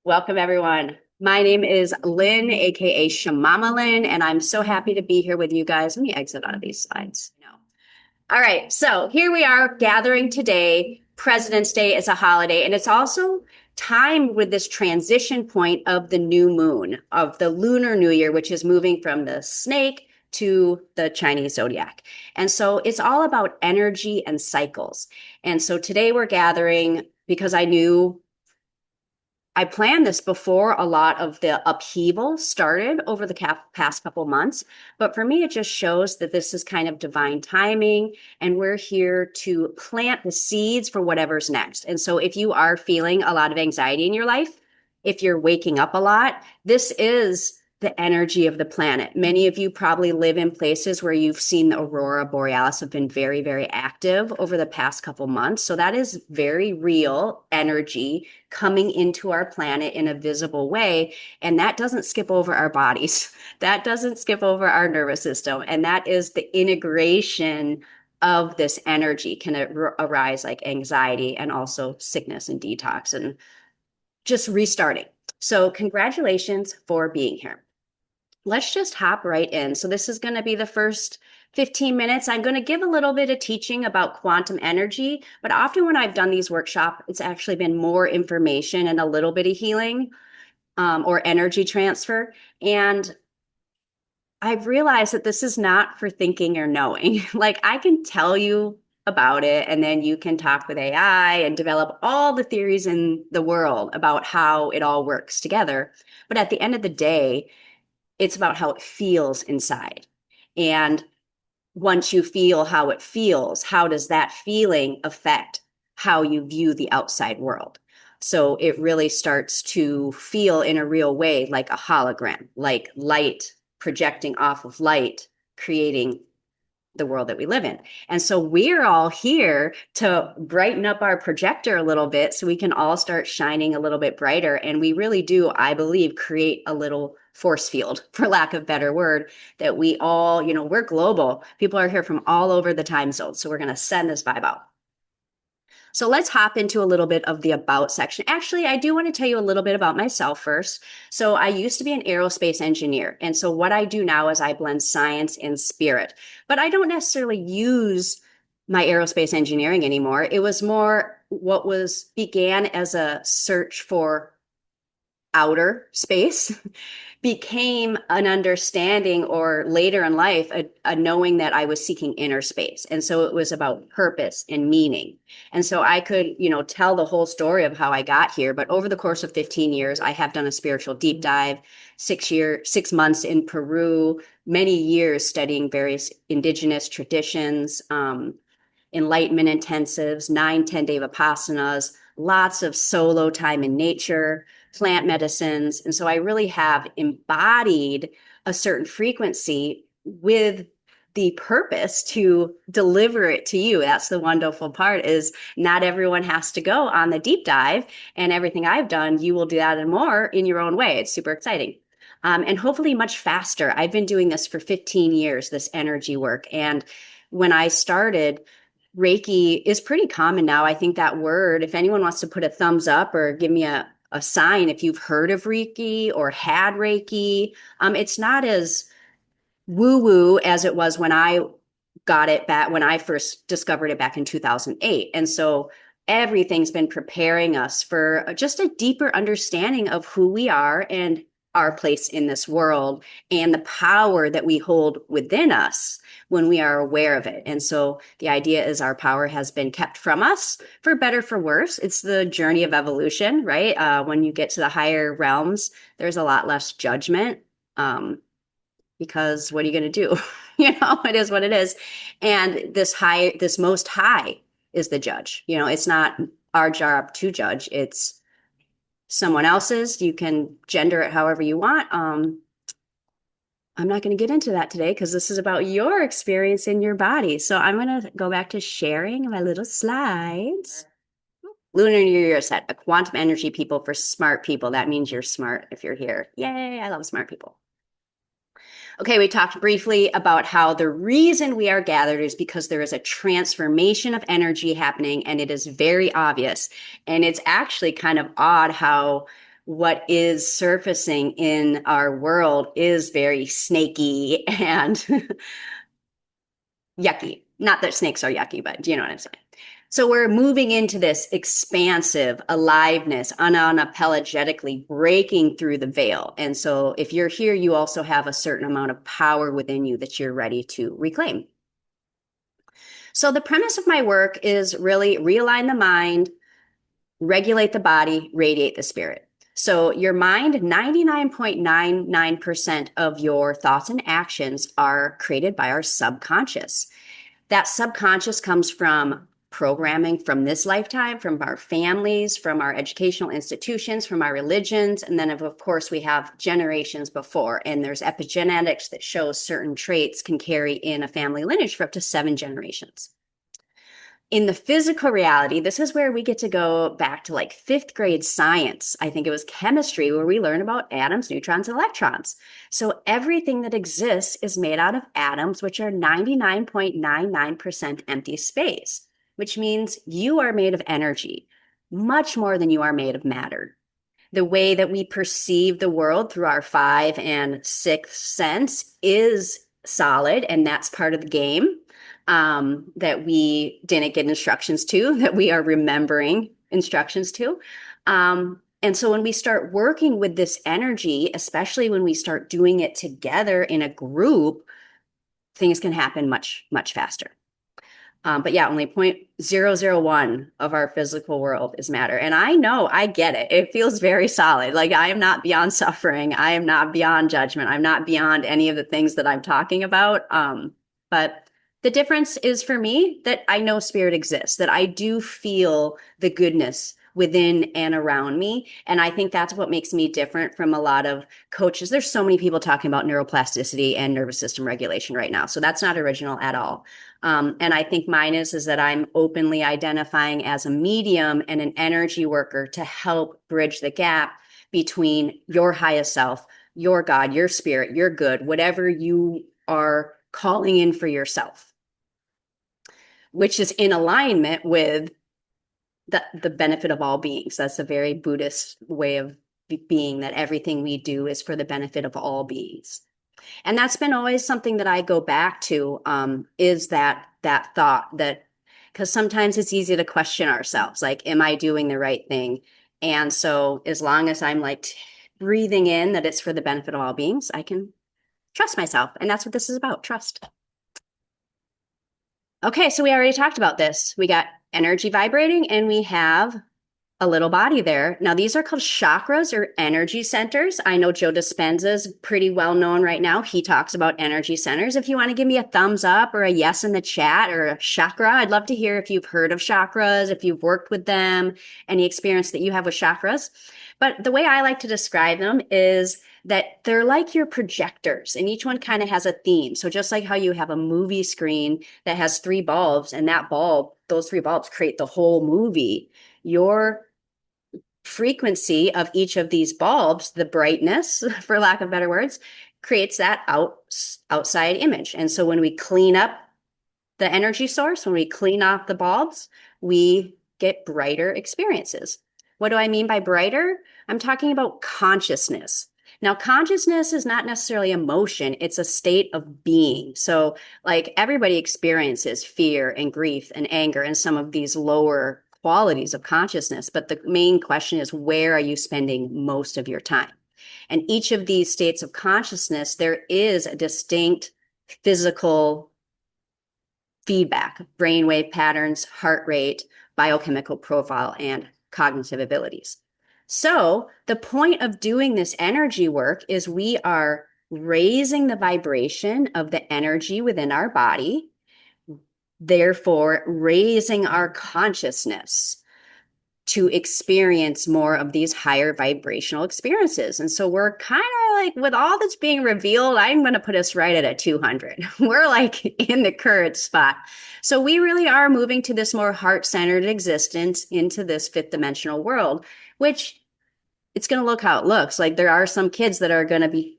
Welcome, everyone. My name is Lynn, aka Shamama Lynn, and I'm so happy to be here with you guys. Let me exit out of these slides. No. All right, so here we are gathering today. President's Day is a holiday, and it's also timed with this transition point of the new moon, of the Lunar New Year, which is moving from the snake to the Chinese zodiac. And so it's all about energy and cycles. And so today we're gathering because I planned this before a lot of the upheaval started over the past couple months. But for me, it just shows that this is kind of divine timing, and we're here to plant the seeds for whatever's next. And so if you are feeling a lot of anxiety in your life, if you're waking up a lot, this is the energy of the planet. Many of you probably live in places where you've seen the aurora borealis have been very, very active over the past couple months. So that is very real energy coming into our planet in a visible way. And that doesn't skip over our bodies. That doesn't skip over our nervous system. And that is the integration of this energy can arise like anxiety and also sickness and detox and just restarting. So congratulations for being here. Let's just hop right in. So this is going to be the first 15 minutes. I'm going to give a little bit of teaching about quantum energy, but often when I've done these workshops, it's actually been more information and a little bit of healing or energy transfer. And I've realized that this is not for thinking or knowing. Like I can tell you about it, and then you can talk with AI and develop all the theories in the world about how it all works together. But at the end of the day, it's about how it feels inside. And once you feel how it feels, how does that feeling affect how you view the outside world? So it really starts to feel in a real way like a hologram, like light projecting off of light, creating the world that we live in. And so we're all here to brighten up our projector a little bit so we can all start shining a little bit brighter. And we really do, I believe, create a little force field, for lack of a better word, that we all, we're global. People are here from all over the time zone. So we're going to send this vibe out. So let's hop into a little bit of the about section. Actually, I do want to tell you a little bit about myself first. So I used to be an aerospace engineer. And so what I do now is I blend science and spirit, but I don't necessarily use my aerospace engineering anymore. It was more what was began as a search for outer space became an understanding, or later in life, a knowing that I was seeking inner space. And so it was about purpose and meaning. And so I could, tell the whole story of how I got here. But over the course of 15 years, I have done a spiritual deep dive, 6 months in Peru, many years studying various indigenous traditions, enlightenment intensives, 9-10 day vipassanas, lots of solo time in nature, plant medicines. And so I really have embodied a certain frequency with the purpose to deliver it to you. That's the wonderful part, is not everyone has to go on the deep dive, and everything I've done, you will do that and more in your own way. It's super exciting. And hopefully much faster. I've been doing this for 15 years, this energy work. And when I started, Reiki is pretty common now. I think that word, if anyone wants to put a thumbs up or give me a sign if you've heard of Reiki or had Reiki, it's not as woo-woo as it was when I got it back, when I first discovered it back in 2008. And so everything's been preparing us for just a deeper understanding of who we are and our place in this world and the power that we hold within us when we are aware of it. And so the idea is our power has been kept from us, for better, for worse. It's the journey of evolution, right? When you get to the higher realms, there's a lot less judgment. Because what are you going to do? It is what it is. And this most high is the judge. It's not our job to judge. It's someone else's. You can gender it however you want. I'm not going to get into that today because this is about your experience in your body. So I'm going to go back to sharing my little slides. Lunar New Year set, a quantum energy people for smart people. That means you're smart if you're here. Yay, I love smart people. Okay, we talked briefly about how the reason we are gathered is because there is a transformation of energy happening, and it is very obvious. And it's actually kind of odd how what is surfacing in our world is very snaky and yucky. Not that snakes are yucky, but you know what I'm saying. So we're moving into this expansive aliveness, unapologetically breaking through the veil. And so if you're here, you also have a certain amount of power within you that you're ready to reclaim. So the premise of my work is really realign the mind, regulate the body, radiate the spirit. So your mind, 99.99% of your thoughts and actions are created by our subconscious. That subconscious comes from programming from this lifetime, from our families, from our educational institutions, from our religions. And then, of course, we have generations before. And there's epigenetics that shows certain traits can carry in a family lineage for up to 7 generations. In the physical reality, this is where we get to go back to like 5th grade science. I think it was chemistry where we learn about atoms, neutrons, and electrons. So everything that exists is made out of atoms, which are 99.99% empty space, which means you are made of energy, much more than you are made of matter. The way that we perceive the world through our 5th and 6th sense is solid, and that's part of the game that we didn't get instructions to, that we are remembering instructions to. And so when we start working with this energy, especially when we start doing it together in a group, things can happen much, much faster. But yeah, only 0.001 of our physical world is matter. And I know, I get it. It feels very solid. Like I am not beyond suffering. I am not beyond judgment. I'm not beyond any of the things that I'm talking about. But the difference is for me that I know spirit exists, that I do feel the goodness within and around me. And I think that's what makes me different from a lot of coaches. There's so many people talking about neuroplasticity and nervous system regulation right now. So that's not original at all. And I think mine is that I'm openly identifying as a medium and an energy worker to help bridge the gap between your highest self, your God, your spirit, your good, whatever you are calling in for yourself, which is in alignment with the benefit of all beings. That's a very Buddhist way of being, that everything we do is for the benefit of all beings. And that's been always something that I go back to, is that thought, that because sometimes it's easy to question ourselves, like, am I doing the right thing? And so as long as I'm like breathing in that it's for the benefit of all beings, I can trust myself. And that's what this is about, trust. Okay, so we already talked about this. We got energy vibrating and we have a little body there. Now, these are called chakras or energy centers. I know Joe Dispenza is pretty well known right now. He talks about energy centers. If you want to give me a thumbs up or a yes in the chat, or a chakra, I'd love to hear if you've heard of chakras, if you've worked with them, any experience that you have with chakras. But the way I like to describe them is that they're like your projectors, and each one kind of has a theme. So just like how you have a movie screen that has 3 bulbs, and those 3 bulbs create the whole movie, your frequency of each of these bulbs, the brightness, for lack of better words, creates that outside image. And so when we clean up the energy source, when we clean off the bulbs, we get brighter experiences. What do I mean by brighter? I'm talking about consciousness. Now, consciousness is not necessarily emotion, it's a state of being. So, like, everybody experiences fear and grief and anger and some of these lower qualities of consciousness. But the main question is, where are you spending most of your time? And each of these states of consciousness, there is a distinct physical feedback, brainwave patterns, heart rate, biochemical profile, and cognitive abilities. So the point of doing this energy work is we are raising the vibration of the energy within our body, therefore raising our consciousness to experience more of these higher vibrational experiences. And so we're kind of like, with all that's being revealed, I'm going to put us right at a 200. We're like in the current spot. So we really are moving to this more heart-centered existence, into this 5th dimensional world, which it's going to look how it looks. Like, there are some kids that are going to be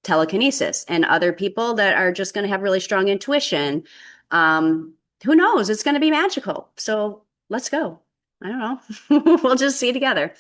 telekinesis and other people that are just going to have really strong intuition. Who knows? It's going to be magical. So let's go. I don't know. We'll just see together.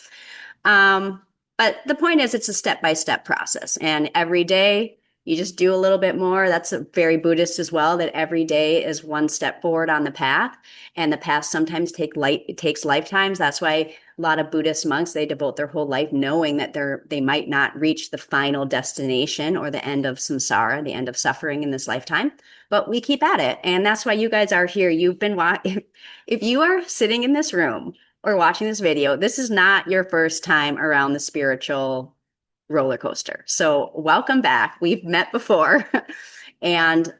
But the point is, it's a step-by-step process. And every day you just do a little bit more. That's a very Buddhist as well, that every day is one step forward on the path. And the path sometimes it takes lifetimes. That's why a lot of Buddhist monks, they devote their whole life knowing that they might not reach the final destination or the end of samsara, the end of suffering in this lifetime. But we keep at it. And that's why you guys are here. If you are sitting in this room or watching this video, this is not your first time around the spiritual roller coaster. So, welcome back. We've met before. And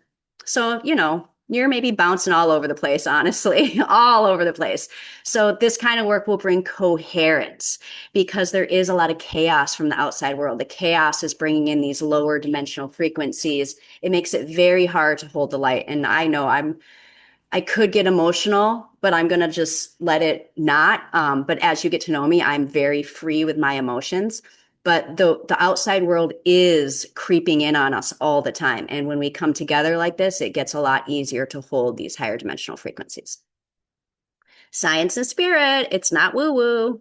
so, you're maybe bouncing all over the place, honestly, all over the place. So, this kind of work will bring coherence because there is a lot of chaos from the outside world. The chaos is bringing in these lower dimensional frequencies. It makes it very hard to hold the light. And I know I could get emotional, but I'm going to just let it not. But as you get to know me, I'm very free with my emotions. But the outside world is creeping in on us all the time. And when we come together like this, it gets a lot easier to hold these higher dimensional frequencies. Science and spirit, it's not woo-woo.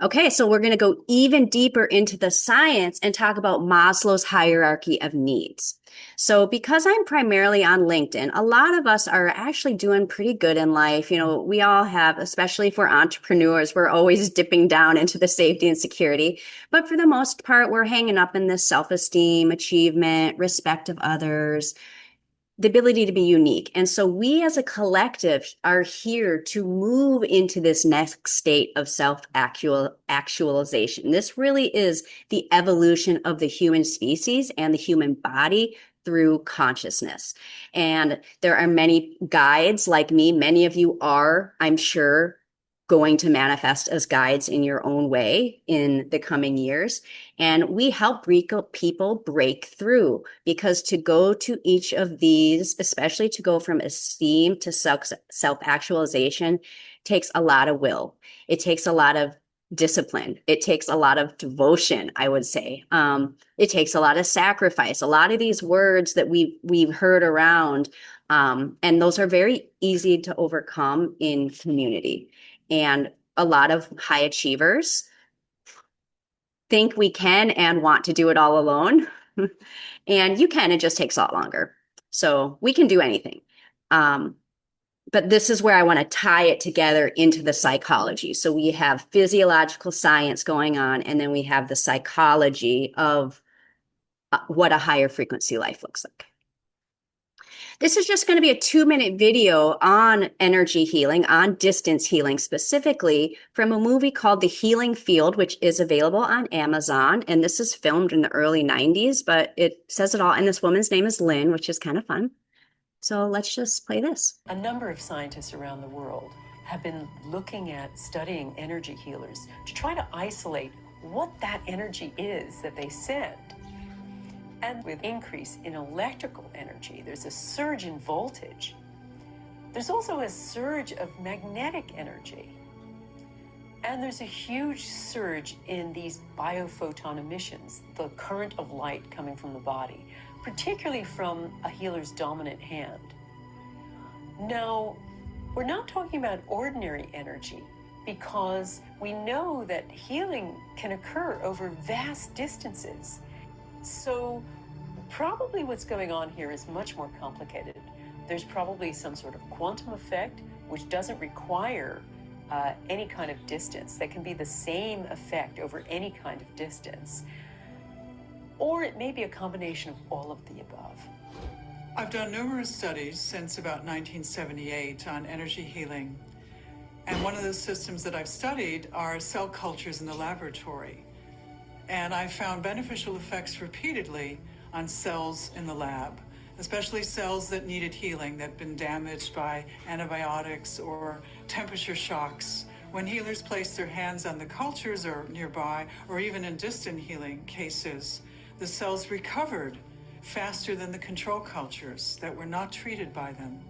Okay, so we're going to go even deeper into the science and talk about Maslow's hierarchy of needs. So, because I'm primarily on LinkedIn, a lot of us are actually doing pretty good in life. We all have, especially for entrepreneurs, we're always dipping down into the safety and security. But for the most part, we're hanging up in this self-esteem, achievement, respect of others, the ability to be unique. And so we as a collective are here to move into this next state of self-actualization. This really is the evolution of the human species and the human body through consciousness. And there are many guides like me. Many of you are, I'm sure, going to manifest as guides in your own way in the coming years. And we help people break through, because to go to each of these, especially to go from esteem to self-actualization, takes a lot of will. It takes a lot of discipline. It takes a lot of devotion, I would say. It takes a lot of sacrifice. A lot of these words that we've heard around, and those are very easy to overcome in community. And a lot of high achievers think we can and want to do it all alone. And you can, it just takes a lot longer. So we can do anything. But this is where I want to tie it together into the psychology. So we have physiological science going on, and then we have the psychology of what a higher frequency life looks like. This is just going to be a 2-minute video on energy healing, on distance healing specifically, from a movie called The Healing Field, which is available on Amazon. And this is filmed in the early 90s, but it says it all. And this woman's name is Lynn, which is kind of fun. So let's just play this. A number of scientists around the world have been looking at studying energy healers to try to isolate what that energy is that they send. And with increase in electrical energy, there's a surge in voltage. There's also a surge of magnetic energy. And there's a huge surge in these biophoton emissions, the current of light coming from the body, particularly from a healer's dominant hand. Now, we're not talking about ordinary energy, because we know that healing can occur over vast distances. So probably what's going on here is much more complicated. There's probably some sort of quantum effect, which doesn't require any kind of distance. That can be the same effect over any kind of distance. Or it may be a combination of all of the above. I've done numerous studies since about 1978 on energy healing. And one of the systems that I've studied are cell cultures in the laboratory. And I found beneficial effects repeatedly on cells in the lab, especially cells that needed healing, that had been damaged by antibiotics or temperature shocks. When healers placed their hands on the cultures or nearby, or even in distant healing cases, the cells recovered faster than the control cultures that were not treated by them.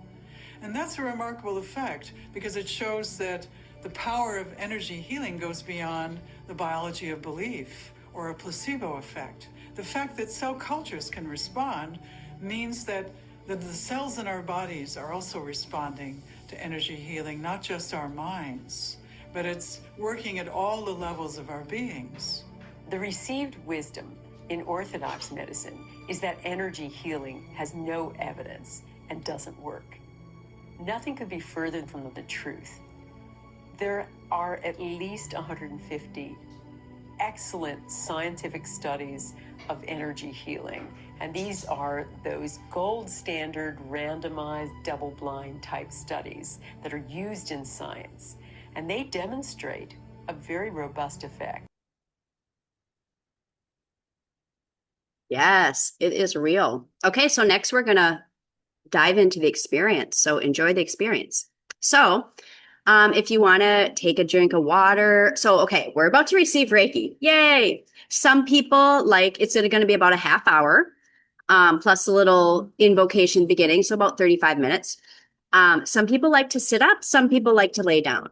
And that's a remarkable effect, because it shows that the power of energy healing goes beyond the biology of belief or a placebo effect. The fact that cell cultures can respond means that the cells in our bodies are also responding to energy healing, not just our minds. but it's working at all the levels of our beings. The received wisdom in Orthodox medicine is that energy healing has no evidence and doesn't work. Nothing could be further from the truth. There are at least 150 excellent scientific studies of energy healing, and these are those gold standard randomized double-blind type studies that are used in science, and they demonstrate a very robust effect. Yes, it is real. Okay, so next we're going to dive into the experience. So enjoy the experience. So, if you want to take a drink of water. So, okay, we're about to receive Reiki. Yay. Some people like it's going to be about a half hour, plus a little invocation beginning. So about 35 minutes. Some people like to sit up. Some people like to lay down.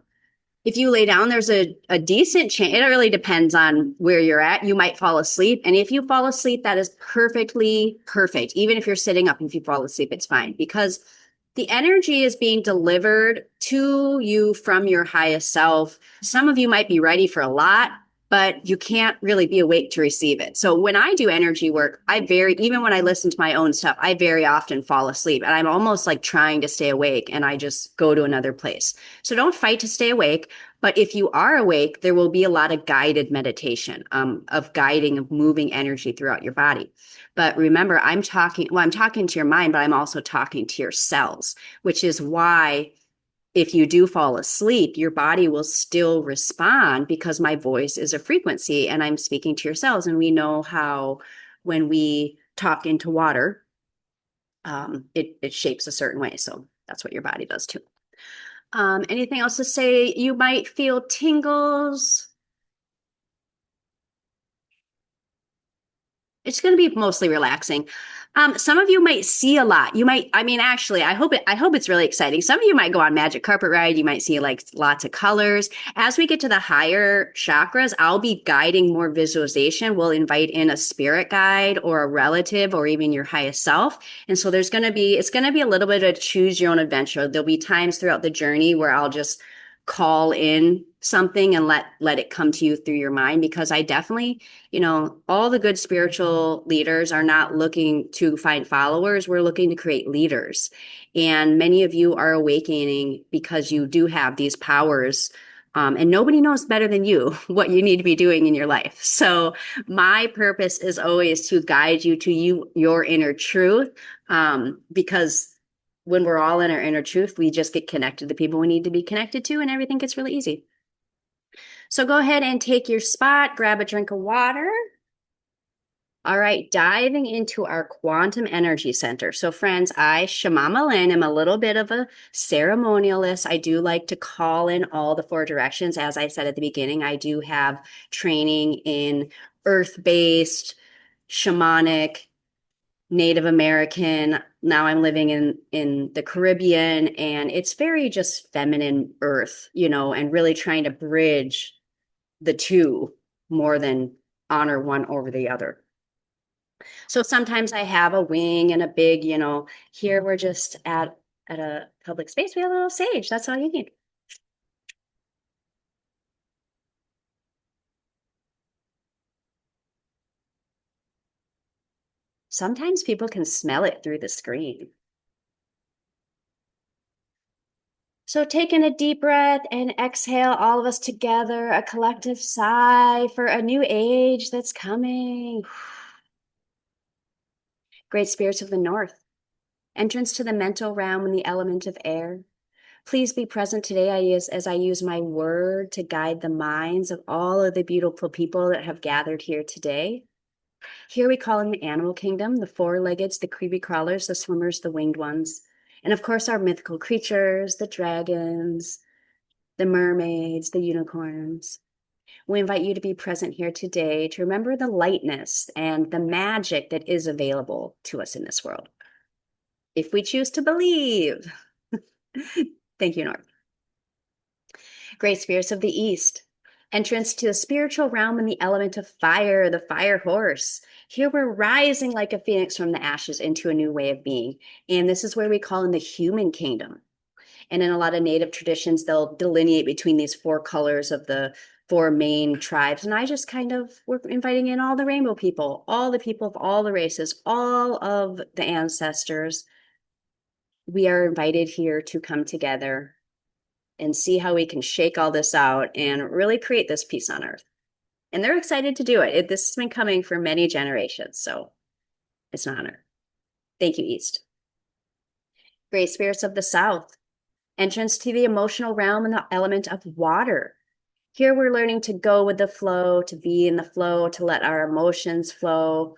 If you lay down, there's a decent chance. It really depends on where you're at. You might fall asleep. And if you fall asleep, that is perfectly perfect. Even if you're sitting up, if you fall asleep, it's fine because the energy is being delivered to you from your highest self. Some of you might be ready for a lot, but you can't really be awake to receive it. So when I do energy work, even when I listen to my own stuff, I very often fall asleep and I'm almost like trying to stay awake and I just go to another place. So don't fight to stay awake. But if you are awake, there will be a lot of guided meditation, of guiding, of moving energy throughout your body. But remember, I'm talking to your mind, but I'm also talking to your cells, which is why if you do fall asleep, your body will still respond because my voice is a frequency and I'm speaking to your cells. And we know how when we talk into water, it shapes a certain way. So that's what your body does too. Anything else to say? You might feel tingles. It's going to be mostly relaxing. Some of you might see a lot. Actually, I hope it's really exciting. Some of you might go on magic carpet ride. You might see like lots of colors. As we get to the higher chakras, I'll be guiding more visualization. We'll invite in a spirit guide or a relative or even your highest self. And so it's going to be a little bit of choose your own adventure. There'll be times throughout the journey where I'll just call in something and let it come to you through your mind because I definitely, all the good spiritual leaders are not looking to find followers. We're looking to create leaders. And many of you are awakening because you do have these powers. And nobody knows better than you what you need to be doing in your life. So my purpose is always to guide you to your inner truth, because when we're all in our inner truth, we just get connected to the people we need to be connected to, and everything gets really easy. So go ahead and take your spot, grab a drink of water. All right, diving into our quantum energy center. So friends, Shamama Lynn, am a little bit of a ceremonialist. I do like to call in all the four directions. As I said at the beginning, I do have training in earth-based, shamanic, Native American. Now I'm living in the Caribbean, and it's very just feminine earth, and really trying to bridge the two more than honor one over the other. So sometimes I have a wing and a big, here we're just at a public space. We have a little sage. That's all you need. Sometimes people can smell it through the screen. So taking a deep breath and exhale, all of us together, a collective sigh for a new age that's coming. Great spirits of the north, entrance to the mental realm in the element of air. Please be present today as I use my word to guide the minds of all of the beautiful people that have gathered here today. Here we call in the animal kingdom, the four-leggeds, the creepy crawlers, the swimmers, the winged ones. And of course, our mythical creatures, the dragons, the mermaids, the unicorns. We invite you to be present here today to remember the lightness and the magic that is available to us in this world, if we choose to believe. Thank you, North. Great spirits of the East, entrance to the spiritual realm in the element of fire, the fire horse. Here we're rising like a phoenix from the ashes into a new way of being. And this is where we call in the human kingdom. And in a lot of native traditions, they'll delineate between these four colors of the four main tribes. And I just kind of, we're inviting in all the rainbow people, all the people of all the races, all of the ancestors. We are invited here to come together and see how we can shake all this out and really create this peace on earth. And they're excited to do it. This has been coming for many generations. So it's an honor. Thank you, East. Great spirits of the South. Entrance to the emotional realm and the element of water. Here we're learning to go with the flow, to be in the flow, to let our emotions flow.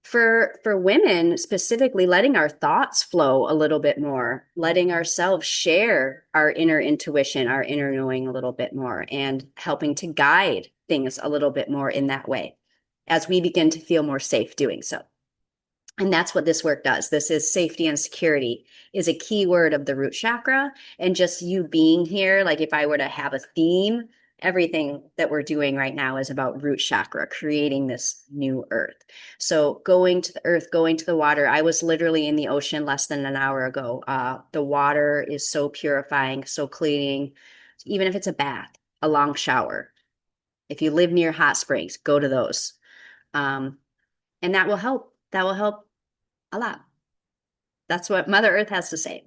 For women specifically, letting our thoughts flow a little bit more, letting ourselves share our inner intuition, our inner knowing a little bit more, and helping to guide things a little bit more in that way as we begin to feel more safe doing so. And that's what this work does. This is safety and security is a key word of the root chakra. And just you being here, like if I were to have a theme, everything that we're doing right now is about root chakra, creating this new earth. So going to the earth, going to the water. I was literally in the ocean less than an hour ago. The water is so purifying, so cleaning, even if it's a bath, a long shower. If you live near hot springs, go to those. And that will help. That will help a lot. That's what Mother Earth has to say.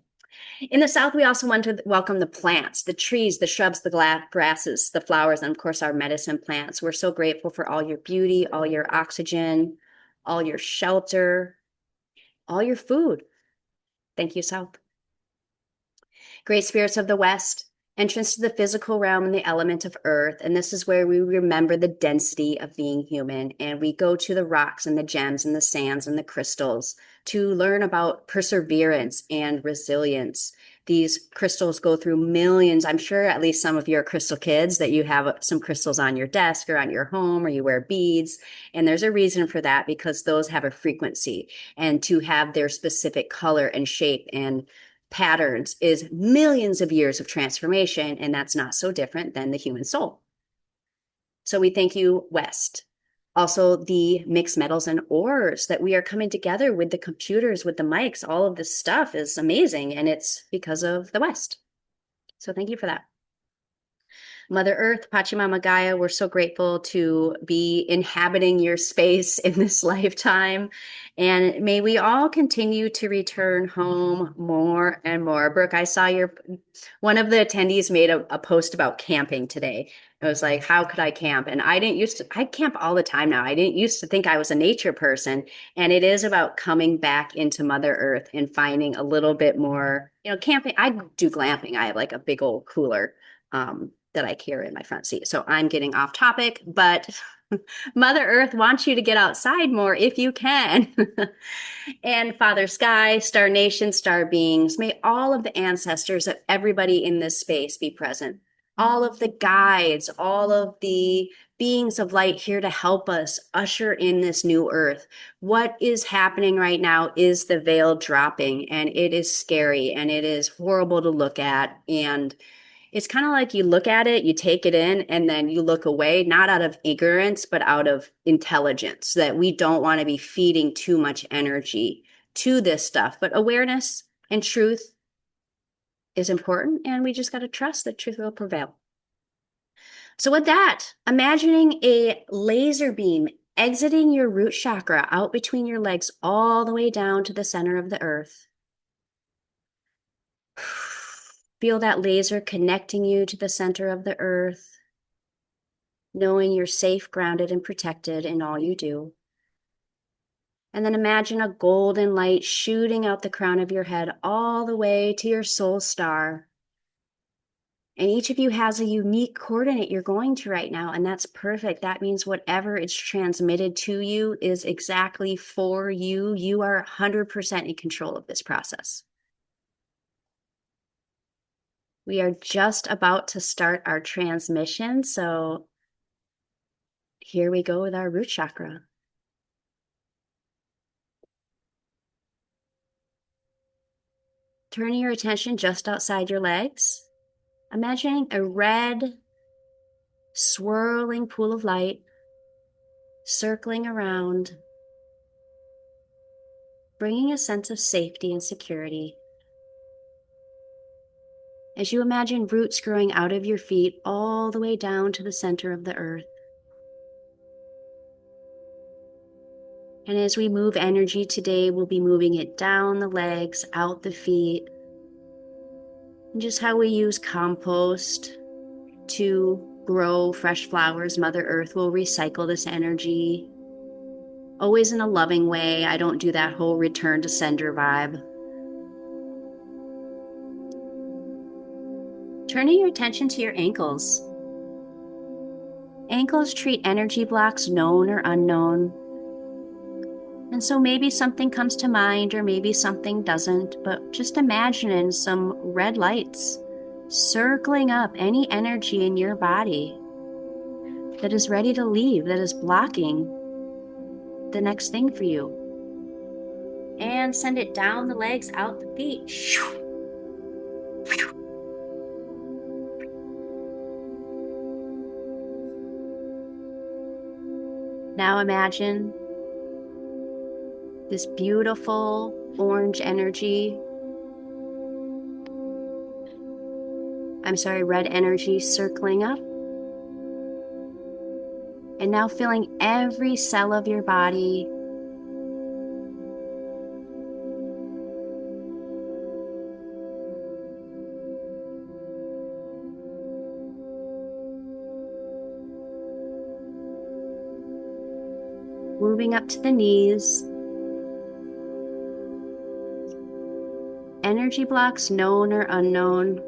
In the South, we also want to welcome the plants, the trees, the shrubs, the grasses, the flowers, and of course, our medicine plants. We're so grateful for all your beauty, all your oxygen, all your shelter, all your food. Thank you, South. Great spirits of the West, entrance to the physical realm and the element of earth. And this is where we remember the density of being human. And we go to the rocks and the gems and the sands and the crystals to learn about perseverance and resilience. These crystals go through millions. I'm sure at least some of you are crystal kids, that you have some crystals on your desk or on your home, or you wear beads. And there's a reason for that, because those have a frequency, and to have their specific color and shape and patterns is millions of years of transformation, and that's not so different than the human soul. So we thank you, West. Also, the mixed metals and ores that we are coming together with, the computers, with the mics, all of this stuff is amazing, and it's because of the West. So thank you for that. Mother Earth, Pachamama Gaia, we're so grateful to be inhabiting your space in this lifetime. And may we all continue to return home more and more. Brooke, I saw one of the attendees made a post about camping today. It was like, how could I camp? And I camp all the time now. I didn't used to think I was a nature person. And it is about coming back into Mother Earth and finding a little bit more, camping. I do glamping. I have like a big old cooler. That I carry in my front seat. So I'm getting off topic, but Mother Earth wants you to get outside more if you can. And Father Sky, Star Nation, Star Beings, may all of the ancestors of everybody in this space be present. All of the guides, all of the beings of light here to help us usher in this new earth. What is happening right now is the veil dropping, and it is scary, and it is horrible to look at. And it's kind of like you look at it, you take it in, and then you look away, not out of ignorance, but out of intelligence, that we don't want to be feeding too much energy to this stuff. But awareness and truth is important, and we just got to trust that truth will prevail. So with that, imagining a laser beam exiting your root chakra out between your legs all the way down to the center of the earth. Feel that laser connecting you to the center of the earth, knowing you're safe, grounded, and protected in all you do. And then imagine a golden light shooting out the crown of your head all the way to your soul star. And each of you has a unique coordinate you're going to right now, and that's perfect. That means whatever is transmitted to you is exactly for you. You are 100% in control of this process. We are just about to start our transmission, so here we go with our root chakra. Turning your attention just outside your legs, imagining a red, swirling pool of light circling around, bringing a sense of safety and security. as you imagine roots growing out of your feet all the way down to the center of the earth. And as we move energy today, we'll be moving it down the legs, out the feet. And just how we use compost to grow fresh flowers, Mother Earth will recycle this energy. Always in a loving way. I don't do that whole return to sender vibe. Turning your attention to your ankles. Ankles treat energy blocks, known or unknown. And so maybe something comes to mind or maybe something doesn't, but just imagine some red lights circling up any energy in your body that is ready to leave, that is blocking the next thing for you. And send it down the legs, out the feet. Now imagine this beautiful orange energy. Red energy circling up. And now filling every cell of your body. Moving up to the knees. Energy blocks, known or unknown.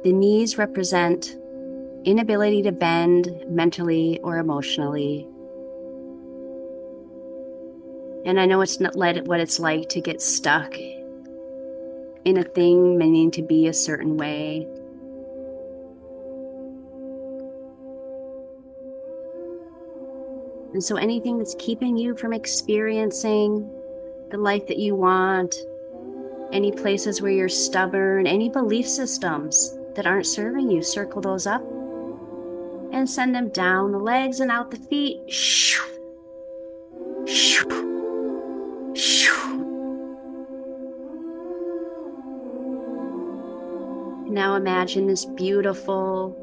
The knees represent inability to bend mentally or emotionally. And I know it's not what it's like to get stuck in a thing meaning to be a certain way. And so anything that's keeping you from experiencing the life that you want, any places where you're stubborn, any belief systems that aren't serving you, circle those up and send them down the legs and out the feet. Now imagine this beautiful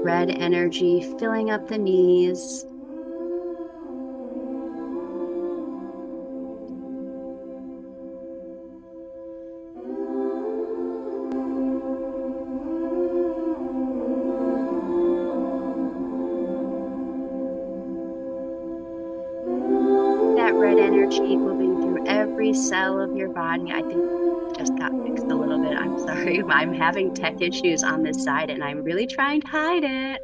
red energy filling up the knees. That red energy moving through every cell of your body. I think it just got fixed a little bit. I'm sorry. I'm having tech issues on this side and I'm really trying to hide it.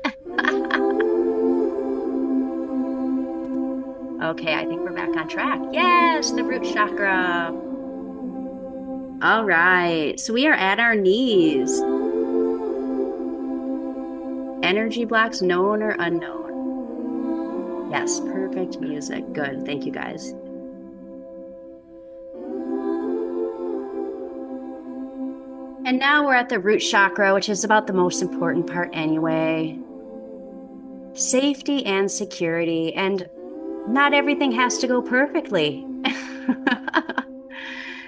Okay, I think we're back on track. Yes, the root chakra. All right, so we are at our knees. Energy blocks, known or unknown. Yes, perfect music. Good, thank you guys. And now we're at the root chakra, which is about the most important part anyway. Safety and security, and not everything has to go perfectly.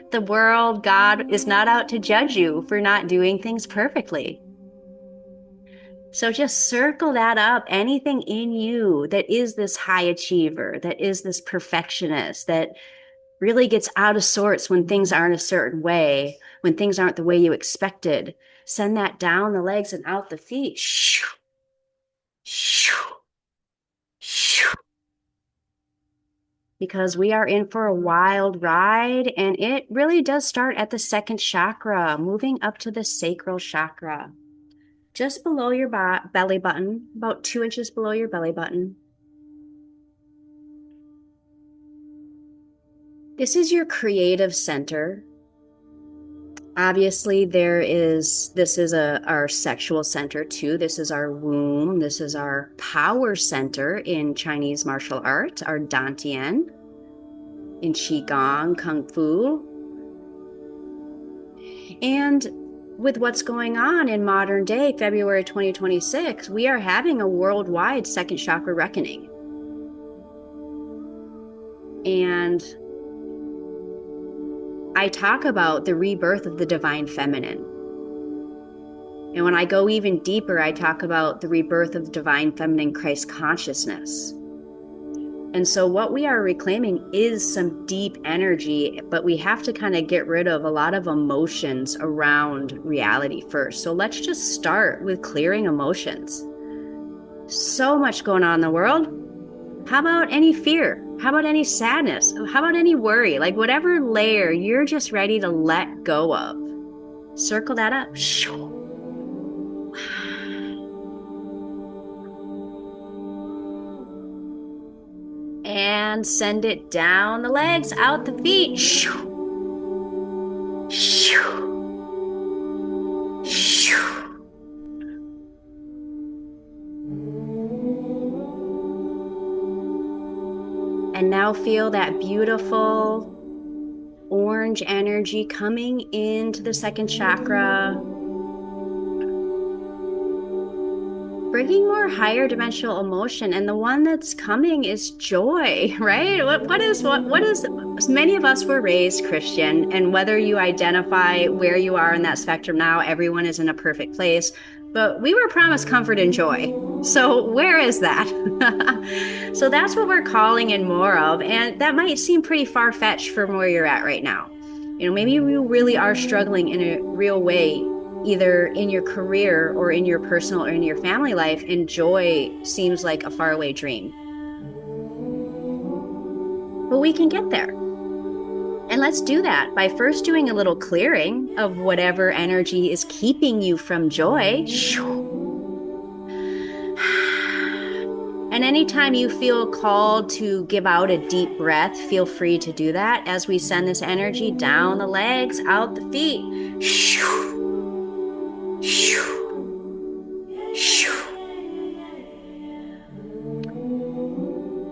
The world, God, is not out to judge you for not doing things perfectly. So just circle that up. Anything in you that is this high achiever, that is this perfectionist, that really gets out of sorts when things aren't a certain way, when things aren't the way you expected, send that down the legs and out the feet. Because we are in for a wild ride, and it really does start at the second chakra, moving up to the sacral chakra, just below your belly button, about 2 inches below your belly button. This is your creative center. Obviously, this is our sexual center too. This is our womb. This is our power center in Chinese martial arts, our Dantian, in Qigong, Kung Fu. And with what's going on in modern day, February 2026, we are having a worldwide second chakra reckoning. And I talk about the rebirth of the divine feminine. And when I go even deeper, I talk about the rebirth of divine feminine Christ consciousness. And so what we are reclaiming is some deep energy, but we have to kind of get rid of a lot of emotions around reality first. So let's just start with clearing emotions. So much going on in the world. How about any fear? How about any sadness? How about any worry? Like whatever layer you're just ready to let go of. Circle that up. And send it down the legs, out the feet. And now feel that beautiful orange energy coming into the second chakra, bringing more higher dimensional emotion. And the one that's coming is joy, right? What is many of us were raised Christian, and whether you identify where you are in that spectrum now, everyone is in a perfect place, but we were promised comfort and joy. So where is that? So that's what we're calling in more of. And that might seem pretty far-fetched from where you're at right now. Maybe you really are struggling in a real way, either in your career or in your personal or in your family life, and joy seems like a faraway dream. But we can get there. And let's do that by first doing a little clearing of whatever energy is keeping you from joy. And anytime you feel called to give out a deep breath, feel free to do that as we send this energy down the legs, out the feet.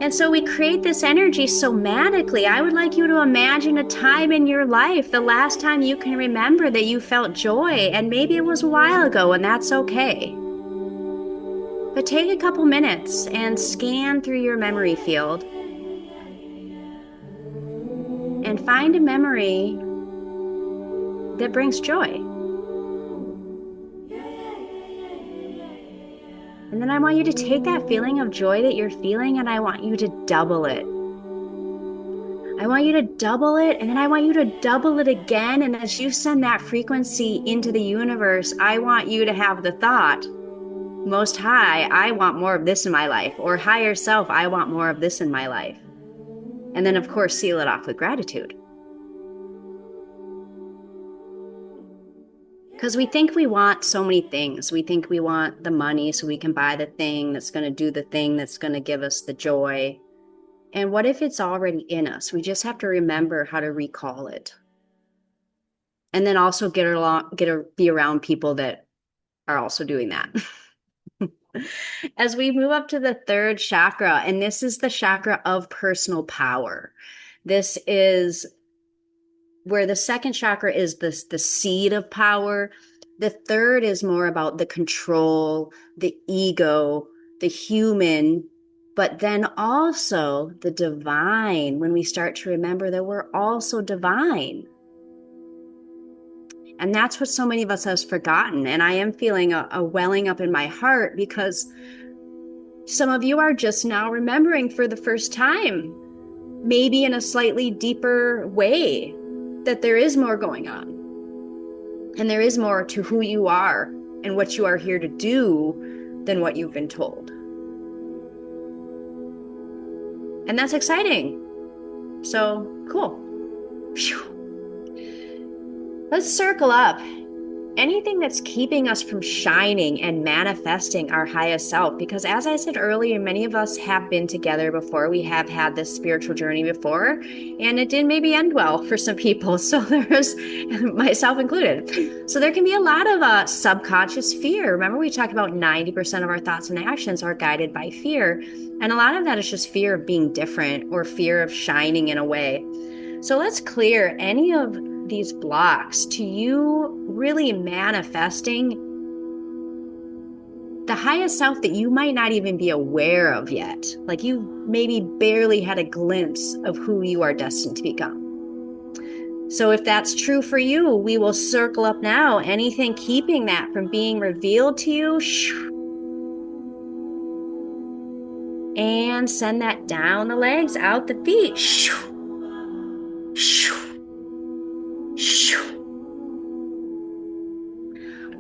And so we create this energy somatically. I would like you to imagine a time in your life, the last time you can remember that you felt joy, and maybe it was a while ago, and that's okay. But take a couple minutes and scan through your memory field and find a memory that brings joy. And then I want you to take that feeling of joy that you're feeling, and I want you to double it. I want you to double it, and then I want you to double it again. And as you send that frequency into the universe, I want you to have the thought, Most High, I want more of this in my life, or higher self, I want more of this in my life. And then, of course, seal it off with gratitude. Because we think we want so many things. We think we want the money so we can buy the thing that's going to do the thing that's going to give us the joy. And what if it's already in us? We just have to remember how to recall it. And then also be around people that are also doing that. As we move up to the third chakra, and this is the chakra of personal power. This is where the second chakra is the seed of power. The third is more about the control, the ego, the human, but then also the divine, when we start to remember that we're also divine. And that's what so many of us have forgotten. And I am feeling a welling up in my heart, because some of you are just now remembering for the first time, maybe in a slightly deeper way, that there is more going on. And there is more to who you are and what you are here to do than what you've been told. And that's exciting. So cool. Phew. Let's circle up anything that's keeping us from shining and manifesting our highest self. Because as I said earlier, many of us have been together before. We have had this spiritual journey before, and it didn't maybe end well for some people. So there's, myself included. So there can be a lot of subconscious fear. Remember, we talked about 90% of our thoughts and actions are guided by fear. And a lot of that is just fear of being different or fear of shining in a way. So let's clear any of these blocks to you really manifesting the highest self that you might not even be aware of yet. Like you maybe barely had a glimpse of who you are destined to become. So if that's true for you, we will circle up now. Anything keeping that from being revealed to you, and send that down the legs, out the feet.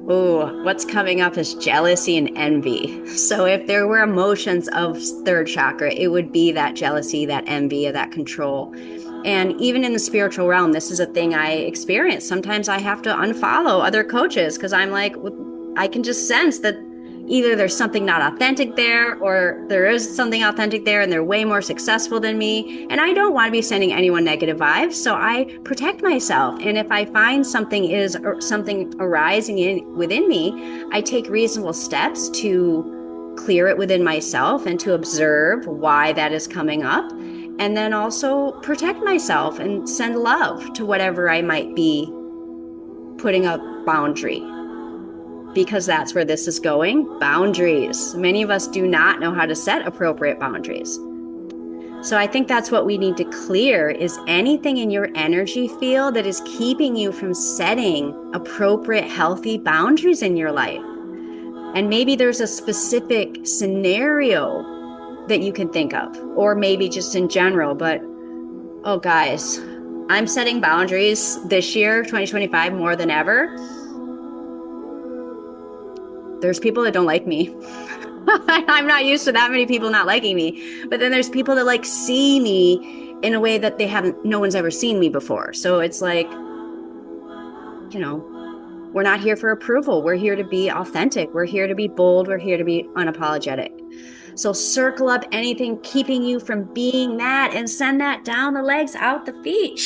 Oh, what's coming up is jealousy and envy. So if there were emotions of third chakra, it would be that jealousy, that envy, that control. And even in the spiritual realm, this is a thing I experience. Sometimes I have to unfollow other coaches because I'm like, I can just sense that either there's something not authentic there, or there is something authentic there and they're way more successful than me. And I don't want to be sending anyone negative vibes. So I protect myself. And if I find something arising within me, I take reasonable steps to clear it within myself and to observe why that is coming up. And then also protect myself and send love to whatever I might be putting up boundary. Because that's where this is going. Boundaries. Many of us do not know how to set appropriate boundaries. So I think that's what we need to clear, is anything in your energy field that is keeping you from setting appropriate, healthy boundaries in your life. And maybe there's a specific scenario that you can think of, or maybe just in general. But, oh guys, I'm setting boundaries this year, 2025, more than ever. There's people that don't like me. I'm not used to that many people not liking me. But then there's people that like see me in a way that no one's ever seen me before. So it's like, we're not here for approval. We're here to be authentic. We're here to be bold. We're here to be unapologetic. So circle up anything keeping you from being that and send that down the legs, out the feet.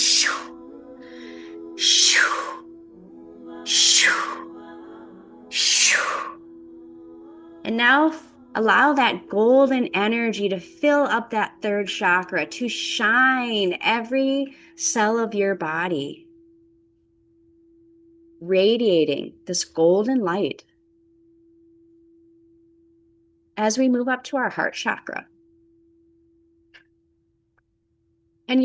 And now allow that golden energy to fill up that third chakra, to shine every cell of your body, radiating this golden light as we move up to our heart chakra. And,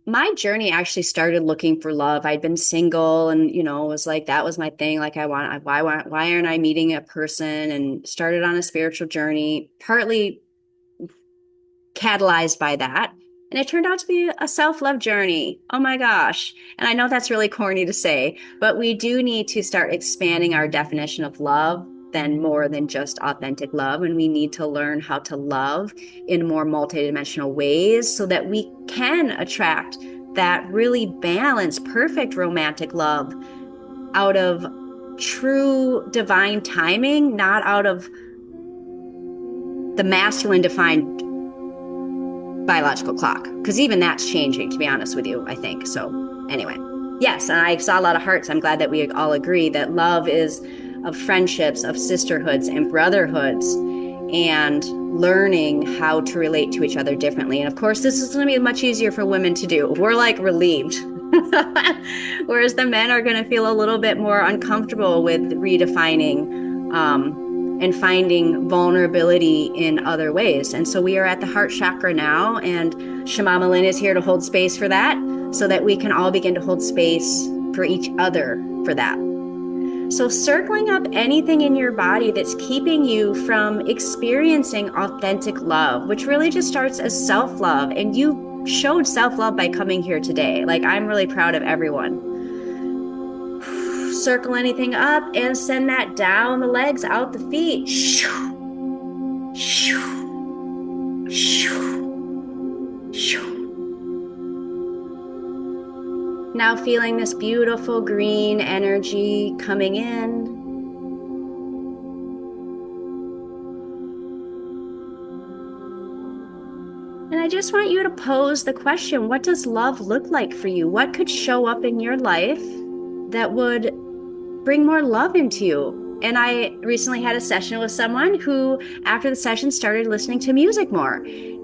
my journey actually started looking for love. I'd been single and, it was like, that was my thing. Like, why aren't I meeting a person? And started on a spiritual journey, partly catalyzed by that. And it turned out to be a self-love journey. Oh my gosh. And I know that's really corny to say, but we do need to start expanding our definition of love than more than just authentic love. And we need to learn how to love in more multidimensional ways so that we can attract that really balanced, perfect romantic love out of true divine timing, not out of the masculine defined biological clock. Because even that's changing, to be honest with you, I think. So anyway, yes, and I saw a lot of hearts. I'm glad that we all agree that love is of friendships, of sisterhoods and brotherhoods, and learning how to relate to each other differently. And of course, this is going to be much easier for women to do. We're like relieved. Whereas the men are going to feel a little bit more uncomfortable with redefining and finding vulnerability in other ways. And so we are at the heart chakra now, and Shamama Lynn is here to hold space for that, so that we can all begin to hold space for each other for that. So circling up anything in your body that's keeping you from experiencing authentic love, which really just starts as self-love. And you showed self-love by coming here today. Like, I'm really proud of everyone. Circle anything up and send that down the legs, out the feet. Now feeling this beautiful green energy coming in. And I just want you to pose the question, what does love look like for you? What could show up in your life that would bring more love into you? And I recently had a session with someone who, after the session, started listening to music more.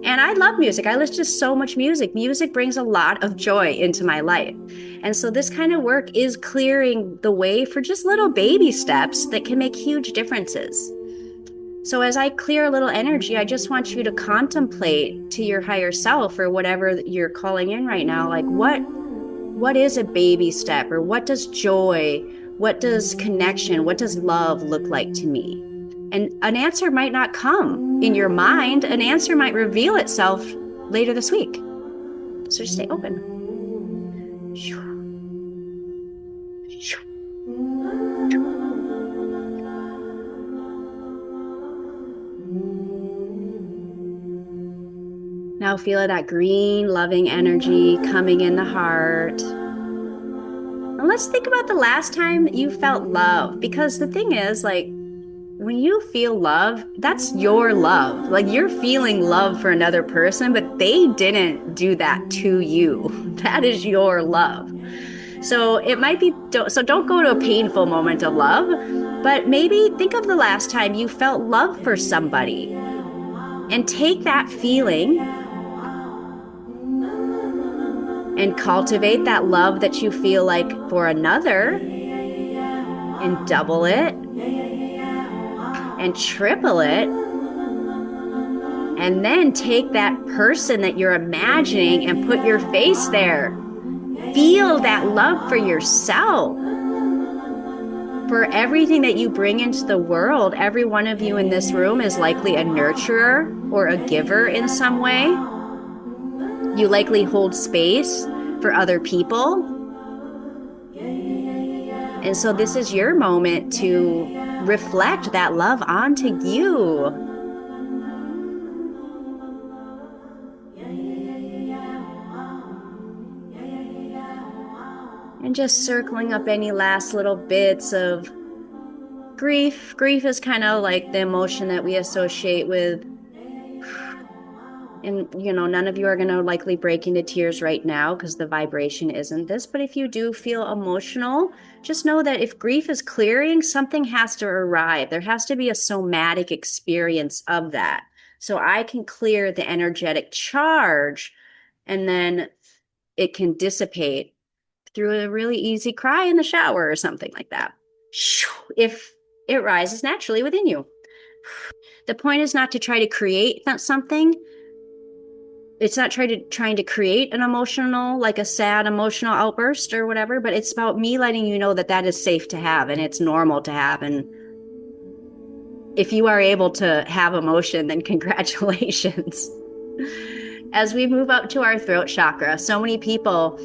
And I love music. I listen to so much music. Music brings a lot of joy into my life. And so this kind of work is clearing the way for just little baby steps that can make huge differences. So as I clear a little energy, I just want you to contemplate to your higher self or whatever you're calling in right now, like what is a baby step, or what does joy, what does connection, what does love look like to me? And an answer might not come in your mind. An answer might reveal itself later this week. So just stay open. Now feel that green, loving energy coming in the heart. And let's think about the last time you felt love, because the thing is, like, when you feel love, that's your love. Like, you're feeling love for another person, but they didn't do that to you. That is your love. So it might be, so don't go to a painful moment of love, but maybe think of the last time you felt love for somebody and take that feeling and cultivate that love that you feel like for another, and double it and triple it. And then take that person that you're imagining and put your face there. Feel that love for yourself, for everything that you bring into the world. Every one of you in this room is likely a nurturer or a giver in some way. You likely hold space for other people. And so this is your moment to reflect that love onto you. And just circling up any last little bits of grief. Grief is kind of like the emotion that we associate with. And, none of you are going to likely break into tears right now because the vibration isn't this. But if you do feel emotional, just know that if grief is clearing, something has to arrive. There has to be a somatic experience of that. So I can clear the energetic charge, and then it can dissipate through a really easy cry in the shower or something like that, if it rises naturally within you. The point is not to try to create something. It's not trying to create an emotional, like a sad emotional outburst or whatever, but it's about me letting you know that that is safe to have and it's normal to have. And if you are able to have emotion, then congratulations. As we move up to our throat chakra, so many people,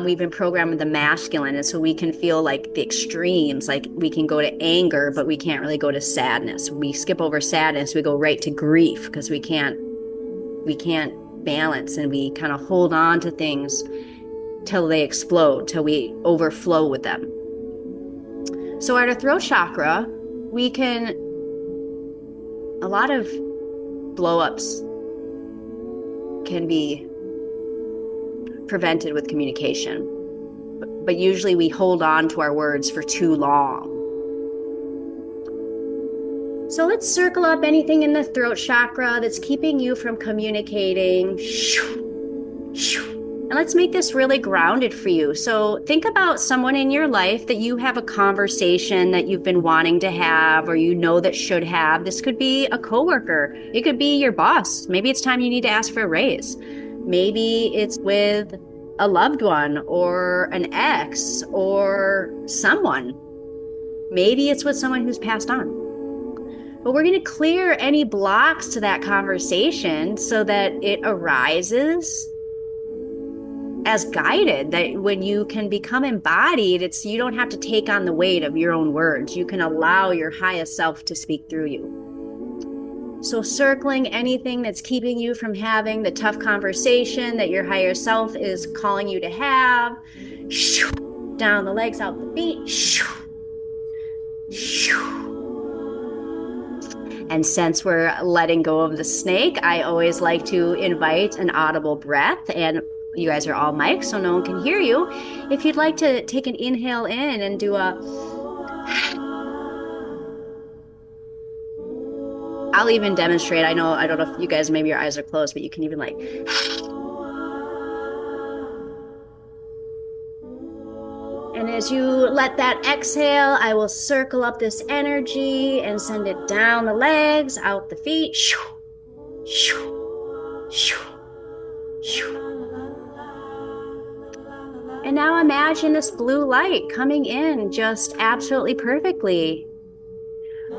we've been programmed with the masculine, and so we can feel like the extremes, like we can go to anger, but we can't really go to sadness. We skip over sadness, we go right to grief because we can't balance, and we kind of hold on to things till they explode, till we overflow with them. So at our throat chakra, a lot of blow-ups can be prevented with communication, but usually we hold on to our words for too long. So let's circle up anything in the throat chakra that's keeping you from communicating. And let's make this really grounded for you. So think about someone in your life that you have a conversation that you've been wanting to have, or that should have. This could be a coworker. It could be your boss. Maybe it's time you need to ask for a raise. Maybe it's with a loved one or an ex or someone. Maybe it's with someone who's passed on. But we're going to clear any blocks to that conversation so that it arises as guided, that when you can become embodied, you don't have to take on the weight of your own words. You can allow your highest self to speak through you. So circling anything that's keeping you from having the tough conversation that your higher self is calling you to have. Down the legs, out the feet. And since we're letting go of the snake, I always like to invite an audible breath. And you guys are all mics, so no one can hear you. If you'd like to take an inhale in and do a I'll even demonstrate. I don't know if you guys, maybe your eyes are closed, but you can even like, and as you let that exhale, I will circle up this energy and send it down the legs, out the feet. Shoo, shoo, shoo, shoo. And now imagine this blue light coming in just absolutely perfectly.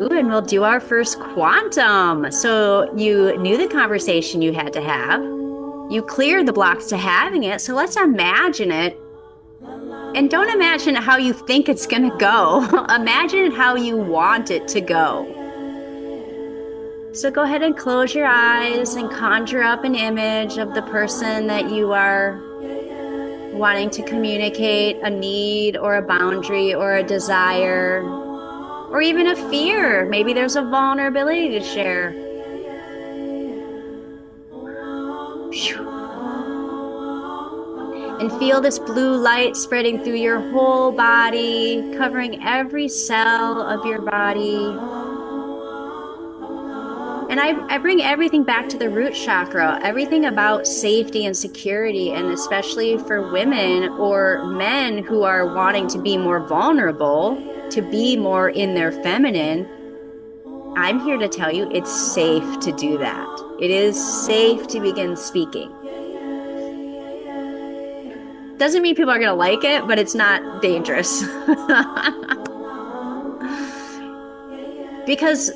Ooh, and we'll do our first quantum. So you knew the conversation you had to have. You cleared the blocks to having it. So let's imagine it. And don't imagine how you think it's going to go. Imagine how you want it to go. So go ahead and close your eyes and conjure up an image of the person that you are wanting to communicate a need or a boundary or a desire or even a fear. Maybe there's a vulnerability to share. And feel this blue light spreading through your whole body, covering every cell of your body. And I bring everything back to the root chakra, everything about safety and security, and especially for women or men who are wanting to be more vulnerable, to be more in their feminine. I'm here to tell you it's safe to do that. It is safe to begin speaking. Doesn't mean people are going to like it, but it's not dangerous. Because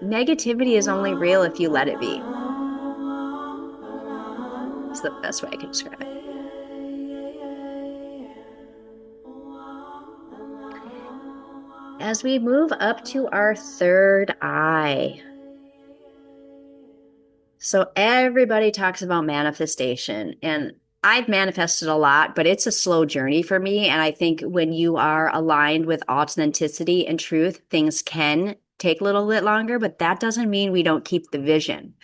negativity is only real if you let it be. It's the best way I can describe it. As we move up to our third eye. So everybody talks about manifestation, and I've manifested a lot, but it's a slow journey for me. And I think when you are aligned with authenticity and truth, things can take a little bit longer, but that doesn't mean we don't keep the vision.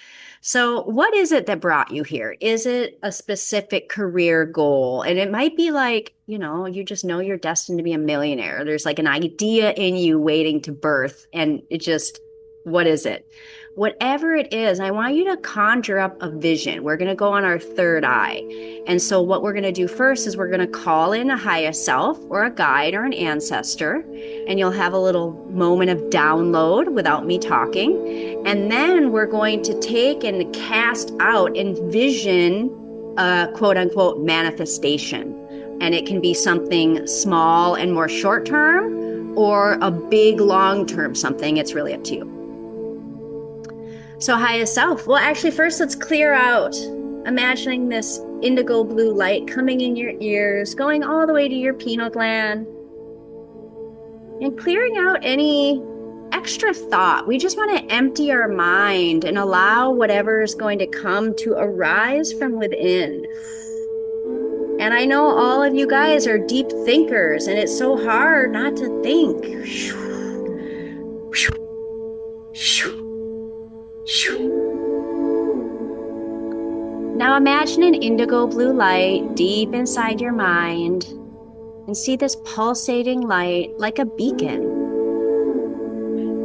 So what is it that brought you here? Is it a specific career goal? And it might be like, you just know you're destined to be a millionaire. There's like an idea in you waiting to birth, and what is it? Whatever it is, I want you to conjure up a vision. We're going to go on our third eye. And so what we're going to do first is we're going to call in a higher self or a guide or an ancestor, and you'll have a little moment of download without me talking. And then we're going to take and cast out, envision a quote unquote manifestation. And it can be something small and more short term or a big long term something. It's really up to you. So highest self. Well, actually, first let's clear out, imagining this indigo blue light coming in your ears, going all the way to your pineal gland, and clearing out any extra thought. We just want to empty our mind and allow whatever is going to come to arise from within. And I know all of you guys are deep thinkers, and it's so hard not to think. Now imagine an indigo blue light deep inside your mind and see this pulsating light like a beacon,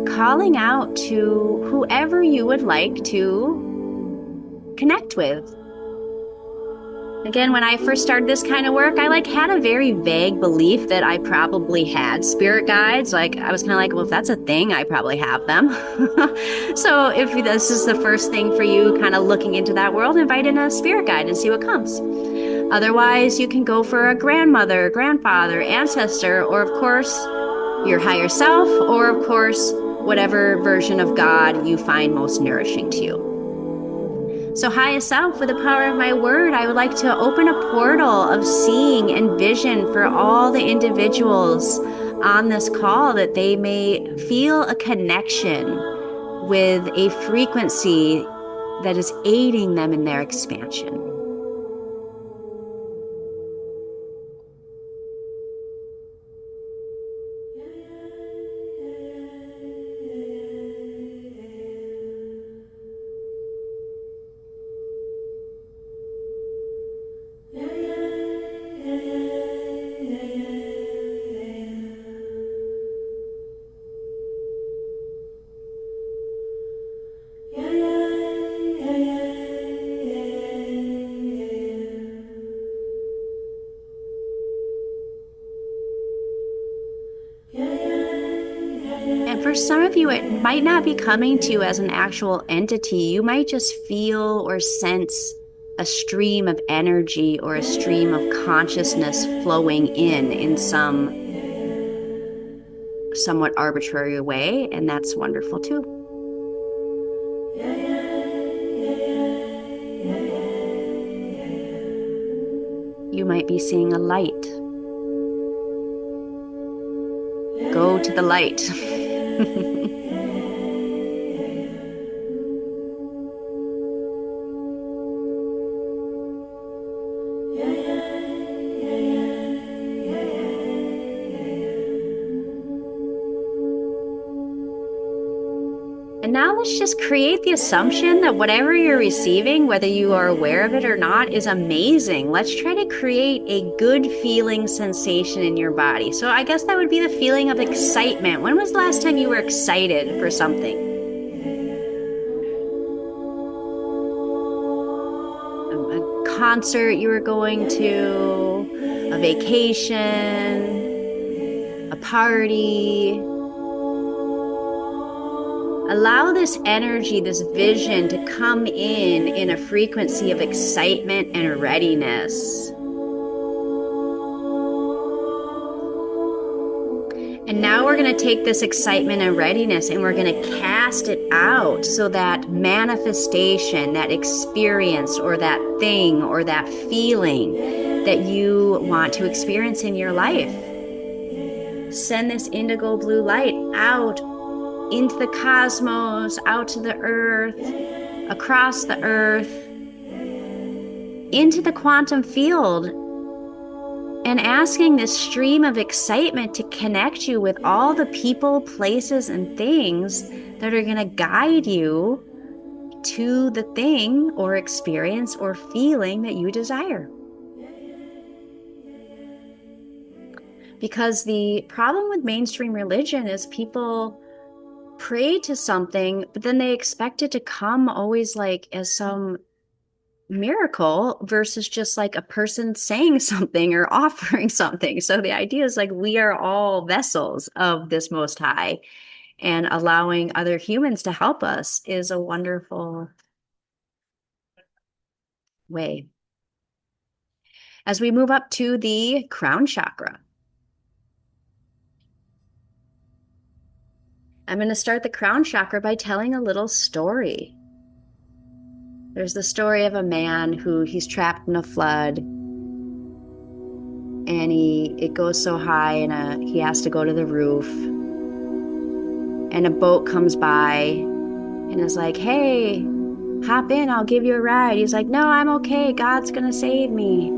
calling out to whoever you would like to connect with. Again, when I first started this kind of work, I had a very vague belief that I probably had spirit guides. I was kind of like, well, if that's a thing, I probably have them. So if this is the first thing for you, kind of looking into that world, invite in a spirit guide and see what comes. Otherwise, you can go for a grandmother, grandfather, ancestor, or of course, your higher self, or of course, whatever version of God you find most nourishing to you. So highest self, with the power of my word, I would like to open a portal of seeing and vision for all the individuals on this call, that they may feel a connection with a frequency that is aiding them in their expansion. you, it might not be coming to you as an actual entity. You might just feel or sense a stream of energy or a stream of consciousness flowing in some somewhat arbitrary way, and that's wonderful too. You might be seeing a light. Go to the light. And now let's just create the assumption that whatever you're receiving, whether you are aware of it or not, is amazing. Let's try to create a good feeling sensation in your body. So I guess that would be the feeling of excitement. When was the last time you were excited for something? A concert you were going to, a vacation, a party. Allow this energy, this vision to come in a frequency of excitement and readiness. And now we're going to take this excitement and readiness and we're going to cast it out so that manifestation, that experience or that thing or that feeling that you want to experience in your life. Send this indigo blue light out into the cosmos, out to the earth, across the earth, into the quantum field, and asking this stream of excitement to connect you with all the people, places, and things that are going to guide you to the thing or experience or feeling that you desire. Because the problem with mainstream religion is people pray to something, but then they expect it to come always like as some miracle versus just like a person saying something or offering something. So the idea is like we are all vessels of this Most High, and allowing other humans to help us is a wonderful way. As we move up to the crown chakra, I'm going to start the crown chakra by telling a little story. There's the story of a man who he's trapped in a flood, and it goes so high and he has to go to the roof, and a boat comes by and is like, hey, hop in, I'll give you a ride. He's like, no, I'm okay, God's going to save me.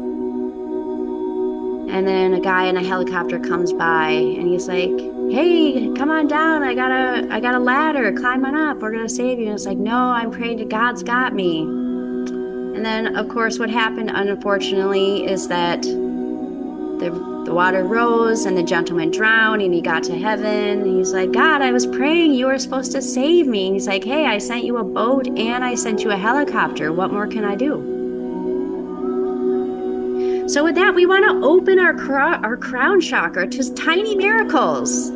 And then a guy in a helicopter comes by and he's like, hey, come on down. I got a ladder. Climb on up. We're going to save you. And it's like, no, I'm praying to God's got me. And then, of course, what happened, unfortunately, is that the water rose and the gentleman drowned and he got to heaven. And he's like, God, I was praying. You were supposed to save me. And he's like, hey, I sent you a boat and I sent you a helicopter. What more can I do? So with that, we want to open our crown chakra to tiny miracles,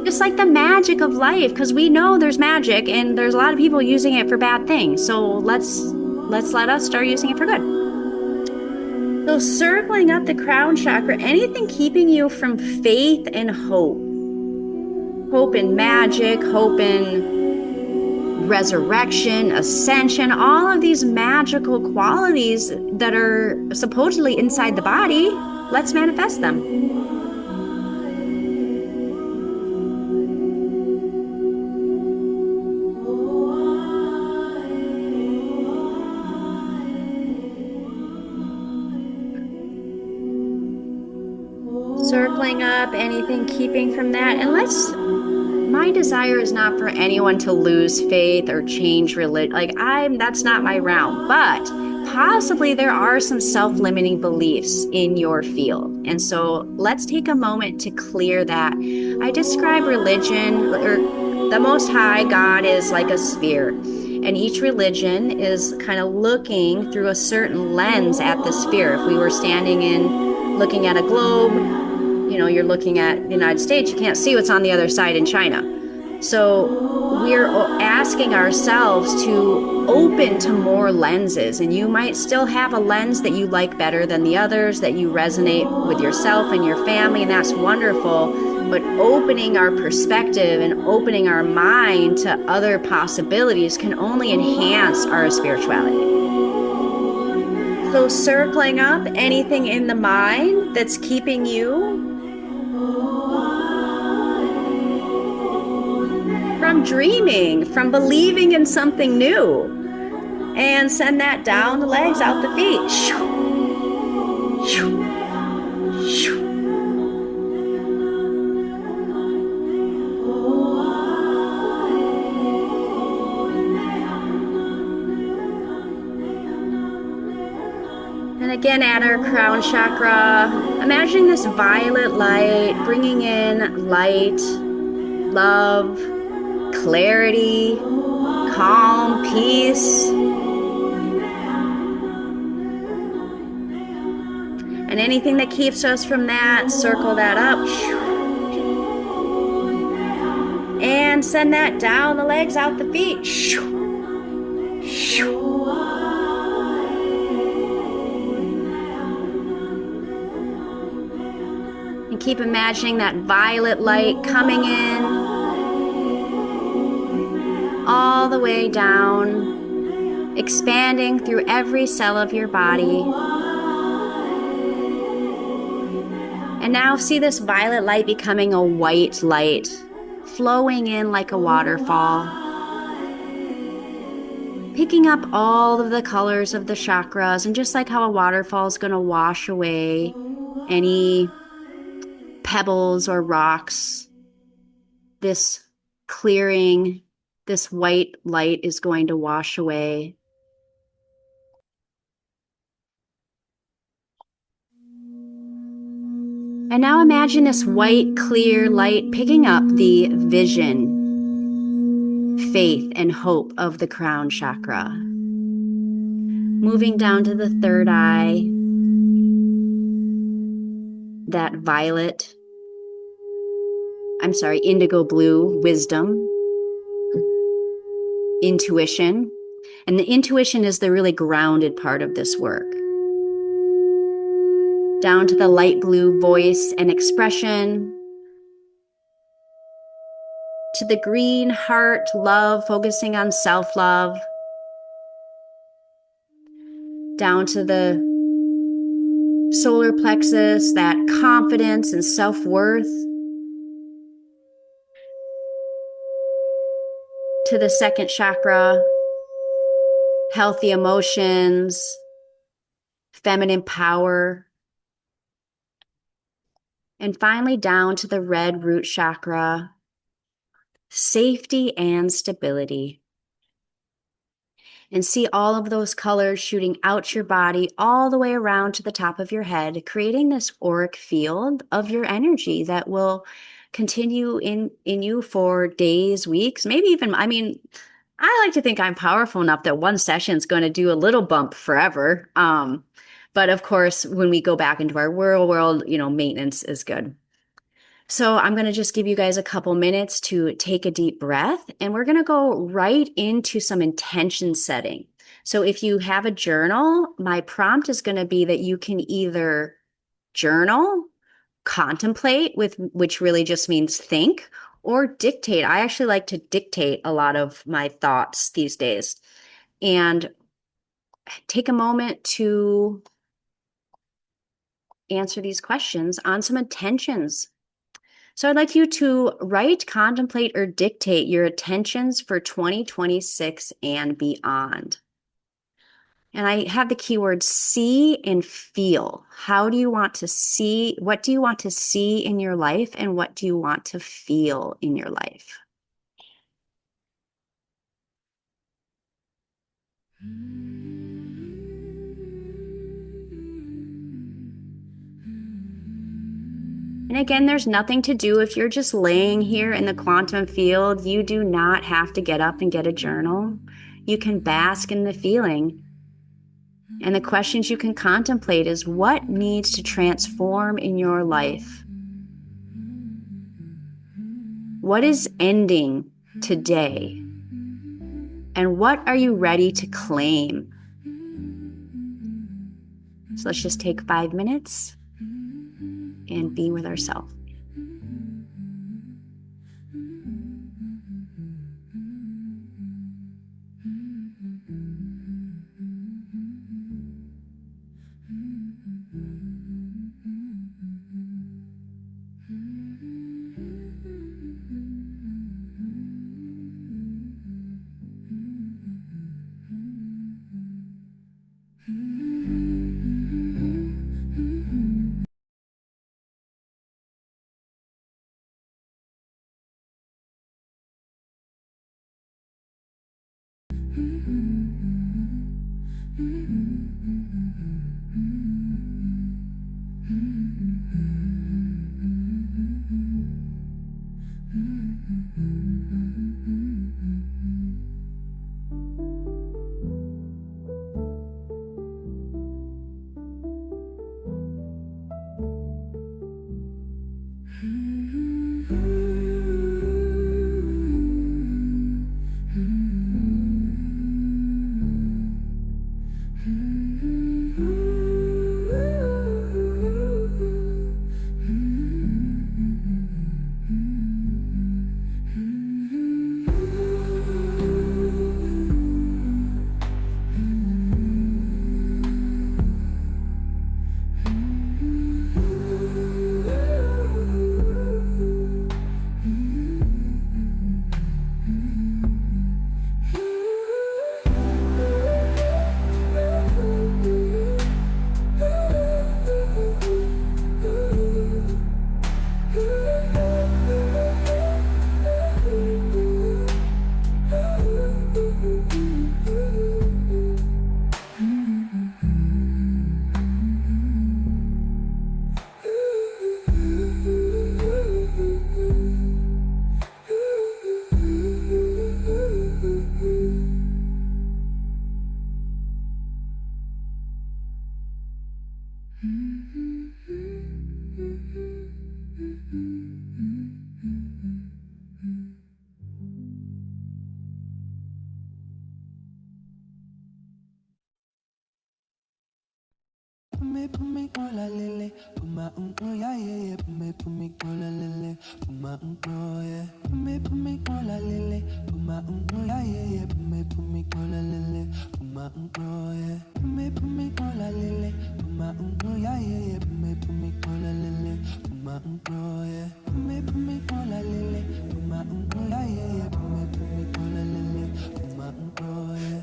just like the magic of life, because we know there's magic and there's a lot of people using it for bad things. So let's let us start using it for good. So circling up the crown chakra, anything keeping you from faith and hope. Hope in magic, hope in resurrection, ascension, all of these magical qualities that are supposedly inside the body, let's manifest them. Circling up, anything keeping from that, and my desire is not for anyone to lose faith or change religion. That's not my realm, but possibly there are some self-limiting beliefs in your field. And so let's take a moment to clear that. I describe religion, or the Most High God, is like a sphere. And each religion is kind of looking through a certain lens at the sphere. If we were looking at a globe, you're looking at the United States, you can't see what's on the other side in China. So we're asking ourselves to open to more lenses, and you might still have a lens that you like better than the others, that you resonate with yourself and your family, and that's wonderful. But opening our perspective and opening our mind to other possibilities can only enhance our spirituality. So circling up anything in the mind that's keeping you from dreaming, from believing in something new. And send that down the legs, out the feet. And again, at our crown chakra, imagining this violet light, bringing in light, love, clarity, calm, peace. And anything that keeps us from that, circle that up. And send that down the legs, out the feet. And keep imagining that violet light coming in all the way down, expanding through every cell of your body. And now see this violet light becoming a white light, flowing in like a waterfall, picking up all of the colors of the chakras. And just like how a waterfall is going to wash away any pebbles or rocks, this clearing, this white light is going to wash away. And now imagine this white, clear light picking up the vision, faith, and hope of the crown chakra. Moving down to the third eye, that indigo blue, wisdom, intuition. And the intuition is the really grounded part of this work. Down to the light blue, voice and expression. To the green, heart, love, focusing on self-love. Down to the solar plexus, that confidence and self-worth. To the second chakra, healthy emotions, feminine power. And finally down to the red root chakra, safety and stability. And see all of those colors shooting out your body all the way around to the top of your head, creating this auric field of your energy that will continue in you for days, weeks, maybe even, I like to think I'm powerful enough that one session is going to do a little bump forever. But of course, when we go back into our world, maintenance is good. So I'm going to just give you guys a couple minutes to take a deep breath, and we're going to go right into some intention setting. So if you have a journal, my prompt is going to be that you can either journal, contemplate, which really just means think, or dictate. I actually like to dictate a lot of my thoughts these days. And take a moment to answer these questions on some intentions. So I'd like you to write, contemplate, or dictate your intentions for 2026 and beyond. And I have the keywords see and feel. How do you want to see? What do you want to see in your life? And what do you want to feel in your life? And again, there's nothing to do if you're just laying here in the quantum field. You do not have to get up and get a journal. You can bask in the feeling. And the questions you can contemplate is what needs to transform in your life? What is ending today? And what are you ready to claim? So let's just take 5 minutes and be with ourselves.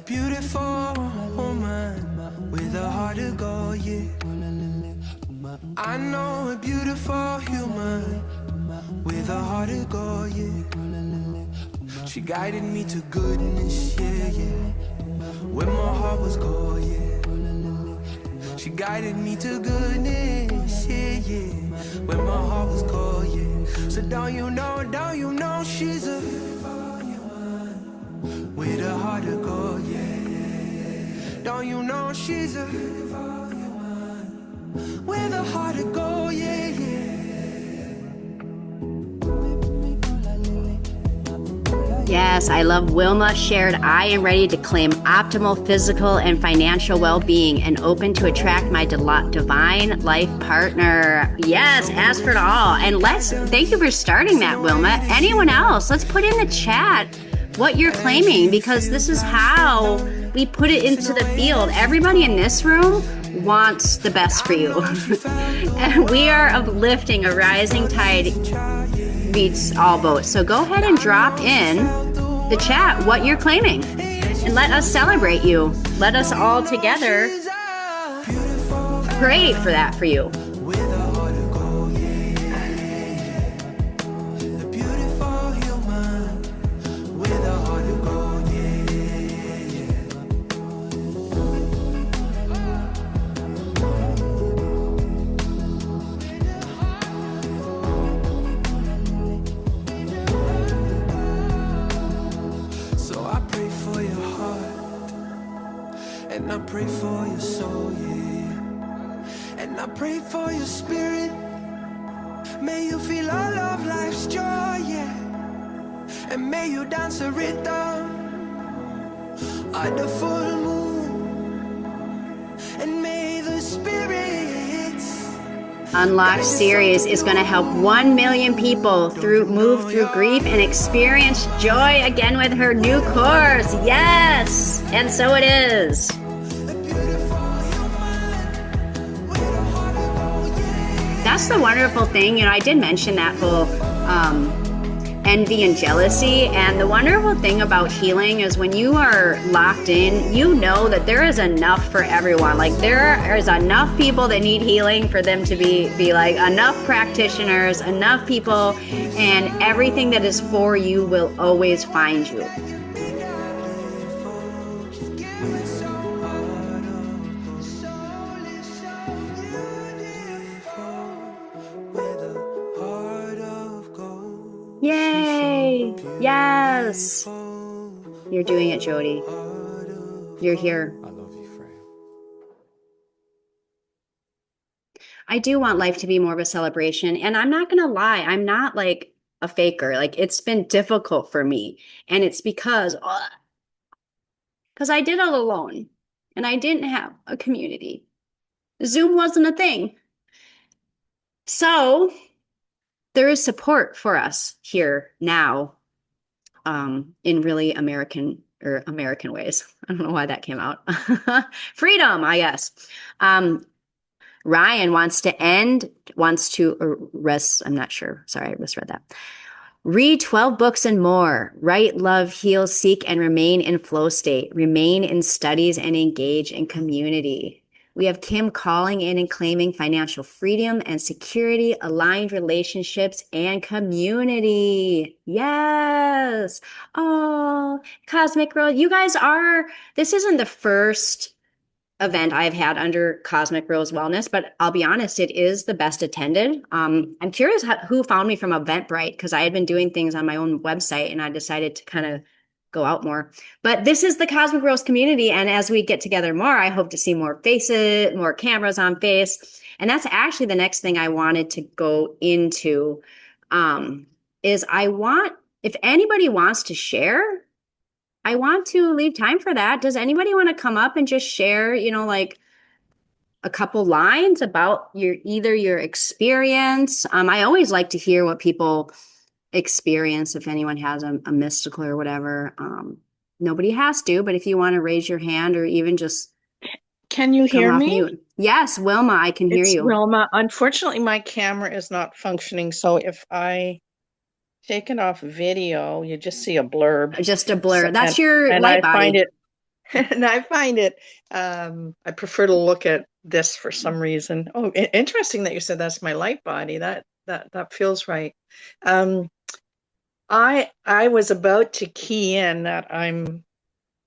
Beautiful woman with a heart to go, yeah. I know a beautiful human with a heart to go, yeah. She guided me to goodness, yeah, yeah. Where my heart was going, yeah. She guided me to goodness, yeah, yeah. Where my heart was going, yeah. So don't you know she's a with a heart to go, yeah. Don't you know she's a with a heart to go, yeah, yeah. Yes, I love Wilma shared, I am ready to claim optimal physical and financial well-being and open to attract my divine life partner. Yes, ask for it all. And thank you for starting that, Wilma. Anyone else, let's put in the chat what you're claiming, because this is how we put it into the field. Everybody in this room wants the best for you. And we are uplifting. A rising tide beats all boats. So go ahead and drop in the chat what you're claiming and let us celebrate you. Let us all together pray for that for you. And I pray for your soul, yeah. And I pray for your spirit. May you feel all of life's joy, yeah. and may you dance a rhythm at the full moon, and may the spirits Unlocked series is going to help 1 million people move through grief and experience joy again with her new course. Yes, and so it is. That's the wonderful thing. I did mention that whole envy and jealousy. And the wonderful thing about healing is when you are locked in, you know that there is enough for everyone. Like there is enough people that need healing for them to be like enough practitioners, enough people, and everything that is for you will always find you. Yay! Yes! You're doing it, Jody. You're here. I love you, Freya. I do want life to be more of a celebration. And I'm not going to lie, I'm not like a faker. Like it's been difficult for me. And it's because I did it alone and I didn't have a community. Zoom wasn't a thing. So there is support for us here now in really American ways. I don't know why that came out. Freedom, I guess. Ryan wants to rest. I'm not sure. Sorry, I misread that. Read 12 books and more. Write, love, heal, seek, and remain in flow state. Remain in studies and engage in community. We have Kim calling in and claiming financial freedom and security, aligned relationships, and community. Yes. Oh, Cosmic Rose, you guys this isn't the first event I've had under Cosmic Rose Wellness, but I'll be honest, it is the best attended. I'm curious who found me from Eventbrite because I had been doing things on my own website and I decided to kind of go out more. But this is the Cosmic Rose community. And as we get together more, I hope to see more faces, more cameras on face. And that's actually the next thing I wanted to go into is if anybody wants to share, I want to leave time for that. Does anybody want to come up and just share, like a couple lines about your experience? I always like to hear what people experience if anyone has a mystical or whatever. Nobody has to, but if you want to raise your hand or even just can you come hear off me? mute. Yes, Wilma, I can hear you. Wilma. Unfortunately, my camera is not functioning, so if I take it off video, you just see a blurb. Just a blur. That's your light body. I find it. I prefer to look at this for some reason. Oh, interesting that you said that's my light body. That feels right. I was about to key in that I'm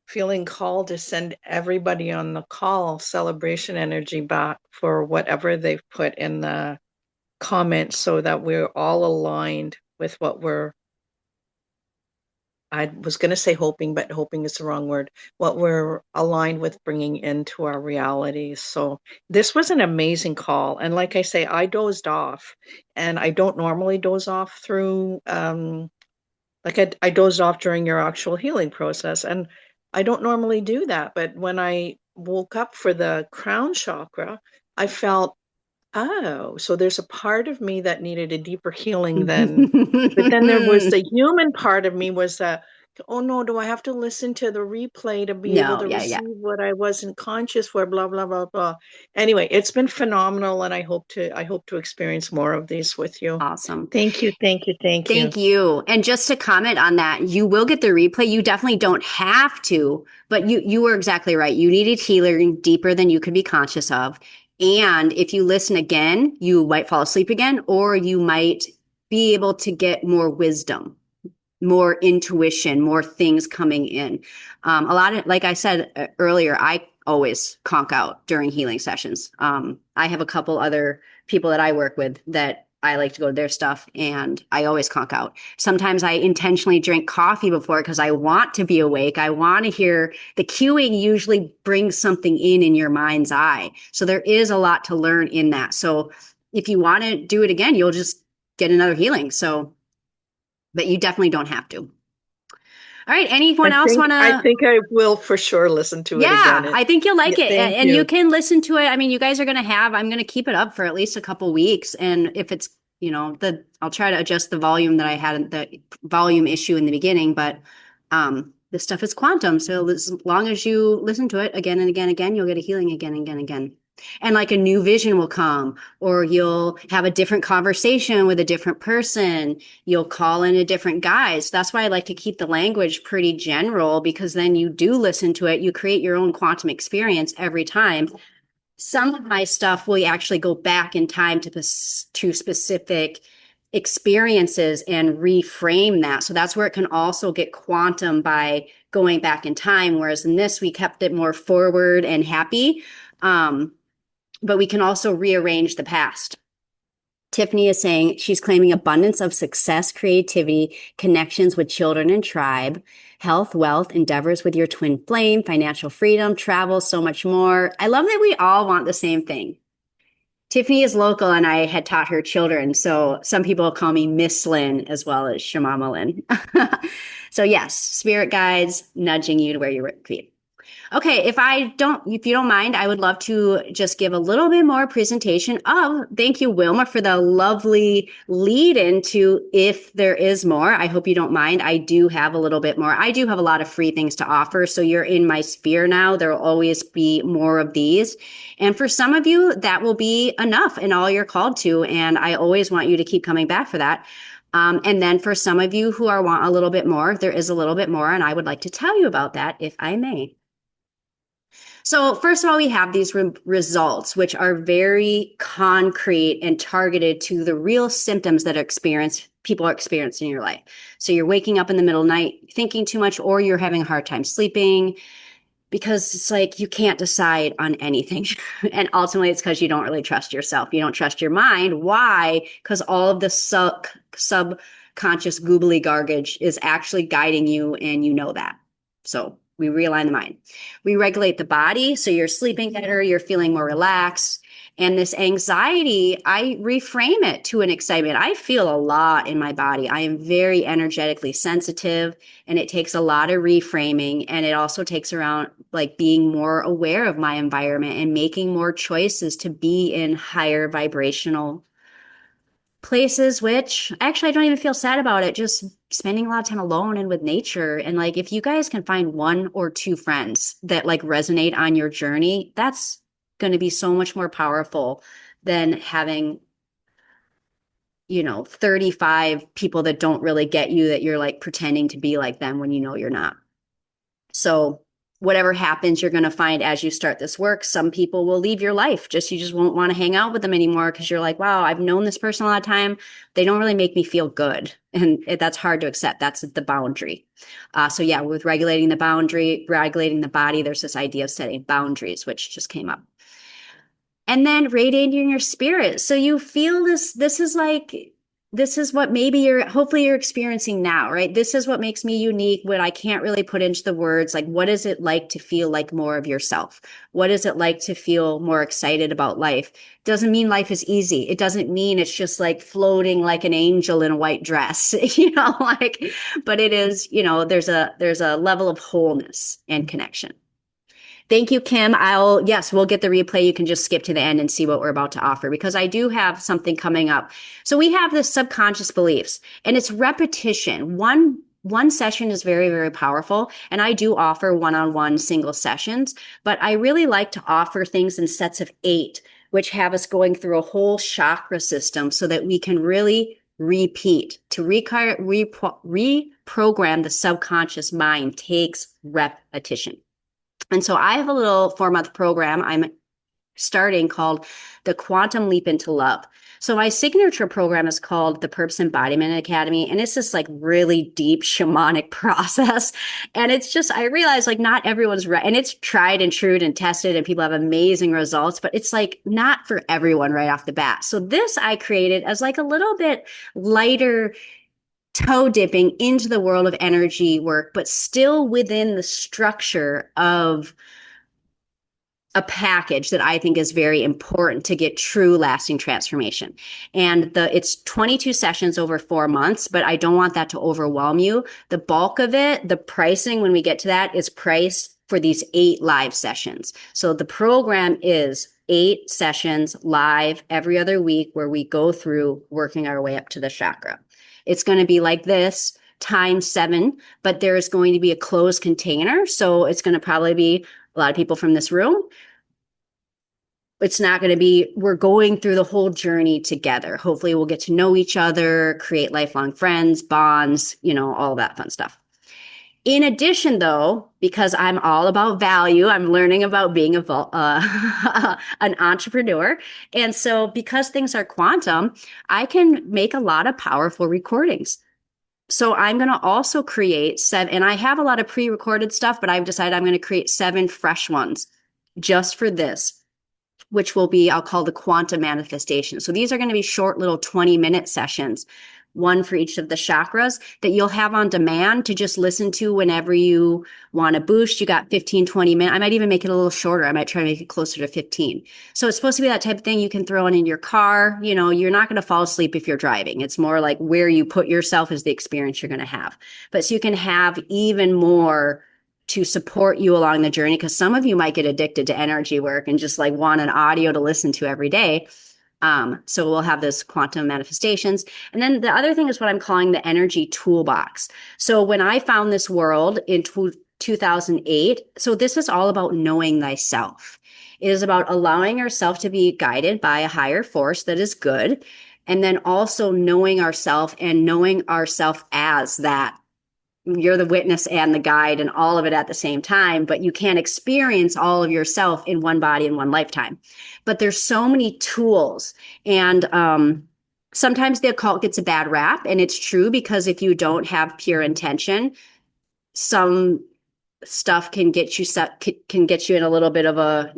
feeling called to send everybody on the call celebration energy back for whatever they've put in the comments so that we're all aligned with what I was going to say hoping, but hoping is the wrong word, what we're aligned with bringing into our realities. So this was an amazing call. And like I say, I dozed off and I don't normally doze off through, I dozed off during your actual healing process. And I don't normally do that. But when I woke up for the crown chakra, I felt, oh, so there's a part of me that needed a deeper healing than, but then there was the human part of me was that, oh no, do I have to listen to the replay to be able to receive what I wasn't conscious for, blah, blah, blah, blah. Anyway, it's been phenomenal. And I hope to experience more of these with you. Awesome. Thank you. Thank you. Thank you. Thank you. And just to comment on that, you will get the replay. You definitely don't have to, but you were exactly right. You needed healing deeper than you could be conscious of. And if you listen again, you might fall asleep again, or you might be able to get more wisdom, more intuition, more things coming in. A lot of, like I said earlier, I always conk out during healing sessions. I have a couple other people that I work with that I like to go to their stuff and I always conk out. Sometimes I intentionally drink coffee before because I want to be awake. I want to hear the cueing usually brings something in your mind's eye. So there is a lot to learn in that. So if you want to do it again, you'll just get another healing. So, but you definitely don't have to. All right. Anyone else want I to? think I will for sure listen to it again. Yeah, I think you'll like Yeah, it. thank And you you. can listen to it. I mean, you guys are going to have, I'm going to keep it up for at least a couple weeks. And if it's, I'll try to adjust the volume that I had, the volume issue in the beginning, but this stuff is quantum. So as long as you listen to it again and again and again, you'll get a healing again and again and again. And like a new vision will come, or you'll have a different conversation with a different person. You'll call in a different guise. That's why I like to keep the language pretty general, because then you do listen to it. You create your own quantum experience every time. Some of my stuff will actually go back in time to specific experiences and reframe that. So that's where it can also get quantum by going back in time. Whereas in this, we kept it more forward and happy. But we can also rearrange the past. Tiffany is saying she's claiming abundance of success, creativity, connections with children and tribe, health, wealth, endeavors with your twin flame, financial freedom, travel, so much more. I love that we all want the same thing. Tiffany is local and I had taught her children. So some people call me Miss Lynn as well as Shamama Lynn. So yes, spirit guides nudging you to where you're meant to be. Okay, if you don't mind, I would love to just give a little bit more presentation of, thank you, Wilma, for the lovely lead into if there is more. I hope you don't mind. I do have a little bit more. I do have a lot of free things to offer. So you're in my sphere now. There will always be more of these. And for some of you, that will be enough and all you're called to. And I always want you to keep coming back for that. And then for some of you who want a little bit more, there is a little bit more. And I would like to tell you about that if I may. So first of all, we have these results, which are very concrete and targeted to the real symptoms that people are experiencing in your life. So you're waking up in the middle of the night thinking too much, or you're having a hard time sleeping because it's like you can't decide on anything. And ultimately, it's because you don't really trust yourself. You don't trust your mind. Why? Because all of the subconscious googly garbage is actually guiding you, and you know that. So we realign the mind. We regulate the body. So you're sleeping better, you're feeling more relaxed. And this anxiety, I reframe it to an excitement. I feel a lot in my body. I am very energetically sensitive, and it takes a lot of reframing. And it also takes around like being more aware of my environment and making more choices to be in higher vibrational places, which actually I don't even feel sad about it. Just spending a lot of time alone and with nature. And like, if you guys can find one or two friends that like resonate on your journey, that's going to be so much more powerful than having, 35 people that don't really get you, that you're like pretending to be like them when you know you're not. So whatever happens, you're going to find as you start this work, some people will leave your life. You just won't want to hang out with them anymore because you're like, wow, I've known this person a lot of time. They don't really make me feel good. And that's hard to accept. That's the boundary. So yeah, with regulating the boundary, regulating the body, there's this idea of setting boundaries, which just came up. And then radiating your spirit. So you feel this is what hopefully you're experiencing now, right? This is what makes me unique, what I can't really put into the words. Like, what is it like to feel like more of yourself? What is it like to feel more excited about life? Doesn't mean life is easy. It doesn't mean it's just like floating like an angel in a white dress, but it is, there's a level of wholeness and connection. Thank you, Kim. Yes, we'll get the replay. You can just skip to the end and see what we're about to offer, because I do have something coming up. So we have the subconscious beliefs, and it's repetition. One session is very, very powerful. And I do offer one-on-one single sessions, but I really like to offer things in sets of 8, which have us going through a whole chakra system so that we can really repeat. To reprogram the subconscious mind takes repetition. And so I have a little 4-month program I'm starting called the Quantum Leap into Love. So my signature program is called the Purpose Embodiment Academy. And it's this like really deep shamanic process. And it's just, I realize like not everyone's right. And it's tried and true and tested, and people have amazing results, but it's like not for everyone right off the bat. So this I created as like a little bit lighter toe dipping into the world of energy work, but still within the structure of a package that I think is very important to get true lasting transformation. And it's 22 sessions over 4 months, but I don't want that to overwhelm you. The bulk of it, the pricing when we get to that, is priced for these 8 live sessions. So the program is 8 sessions live every other week where we go through working our way up to the chakra. It's going to be like this times 7, but there's going to be a closed container. So it's going to probably be a lot of people from this room. It's not going to be, we're going through the whole journey together. Hopefully we'll get to know each other, create lifelong friends, bonds, all that fun stuff. In addition, though, because I'm all about value, I'm learning about being an entrepreneur. And so because things are quantum, I can make a lot of powerful recordings. So I'm going to also create 7, and I have a lot of pre-recorded stuff, but I've decided I'm going to create 7 fresh ones just for this, which will be, I'll call the quantum manifestation. So these are going to be short little 20-minute sessions, one for each of the chakras that you'll have on demand to just listen to whenever you want to boost. You got 15, 20 minutes. I might even make it a little shorter. I might try to make it closer to 15. So it's supposed to be that type of thing you can throw in your car. You're not going to fall asleep if you're driving. It's more like where you put yourself is the experience you're going to have. But so you can have even more to support you along the journey, because some of you might get addicted to energy work and just like want an audio to listen to every day. So we'll have this quantum manifestations. And then the other thing is what I'm calling the energy toolbox. So when I found this world in 2008, so this is all about knowing thyself. It is about allowing ourselves to be guided by a higher force that is good. And then also knowing ourselves and knowing ourselves as that. You're the witness and the guide and all of it at the same time, but you can't experience all of yourself in one body in one lifetime. But there's so many tools, and sometimes the occult gets a bad rap, and it's true, because if you don't have pure intention, some stuff can get you in a little bit of a,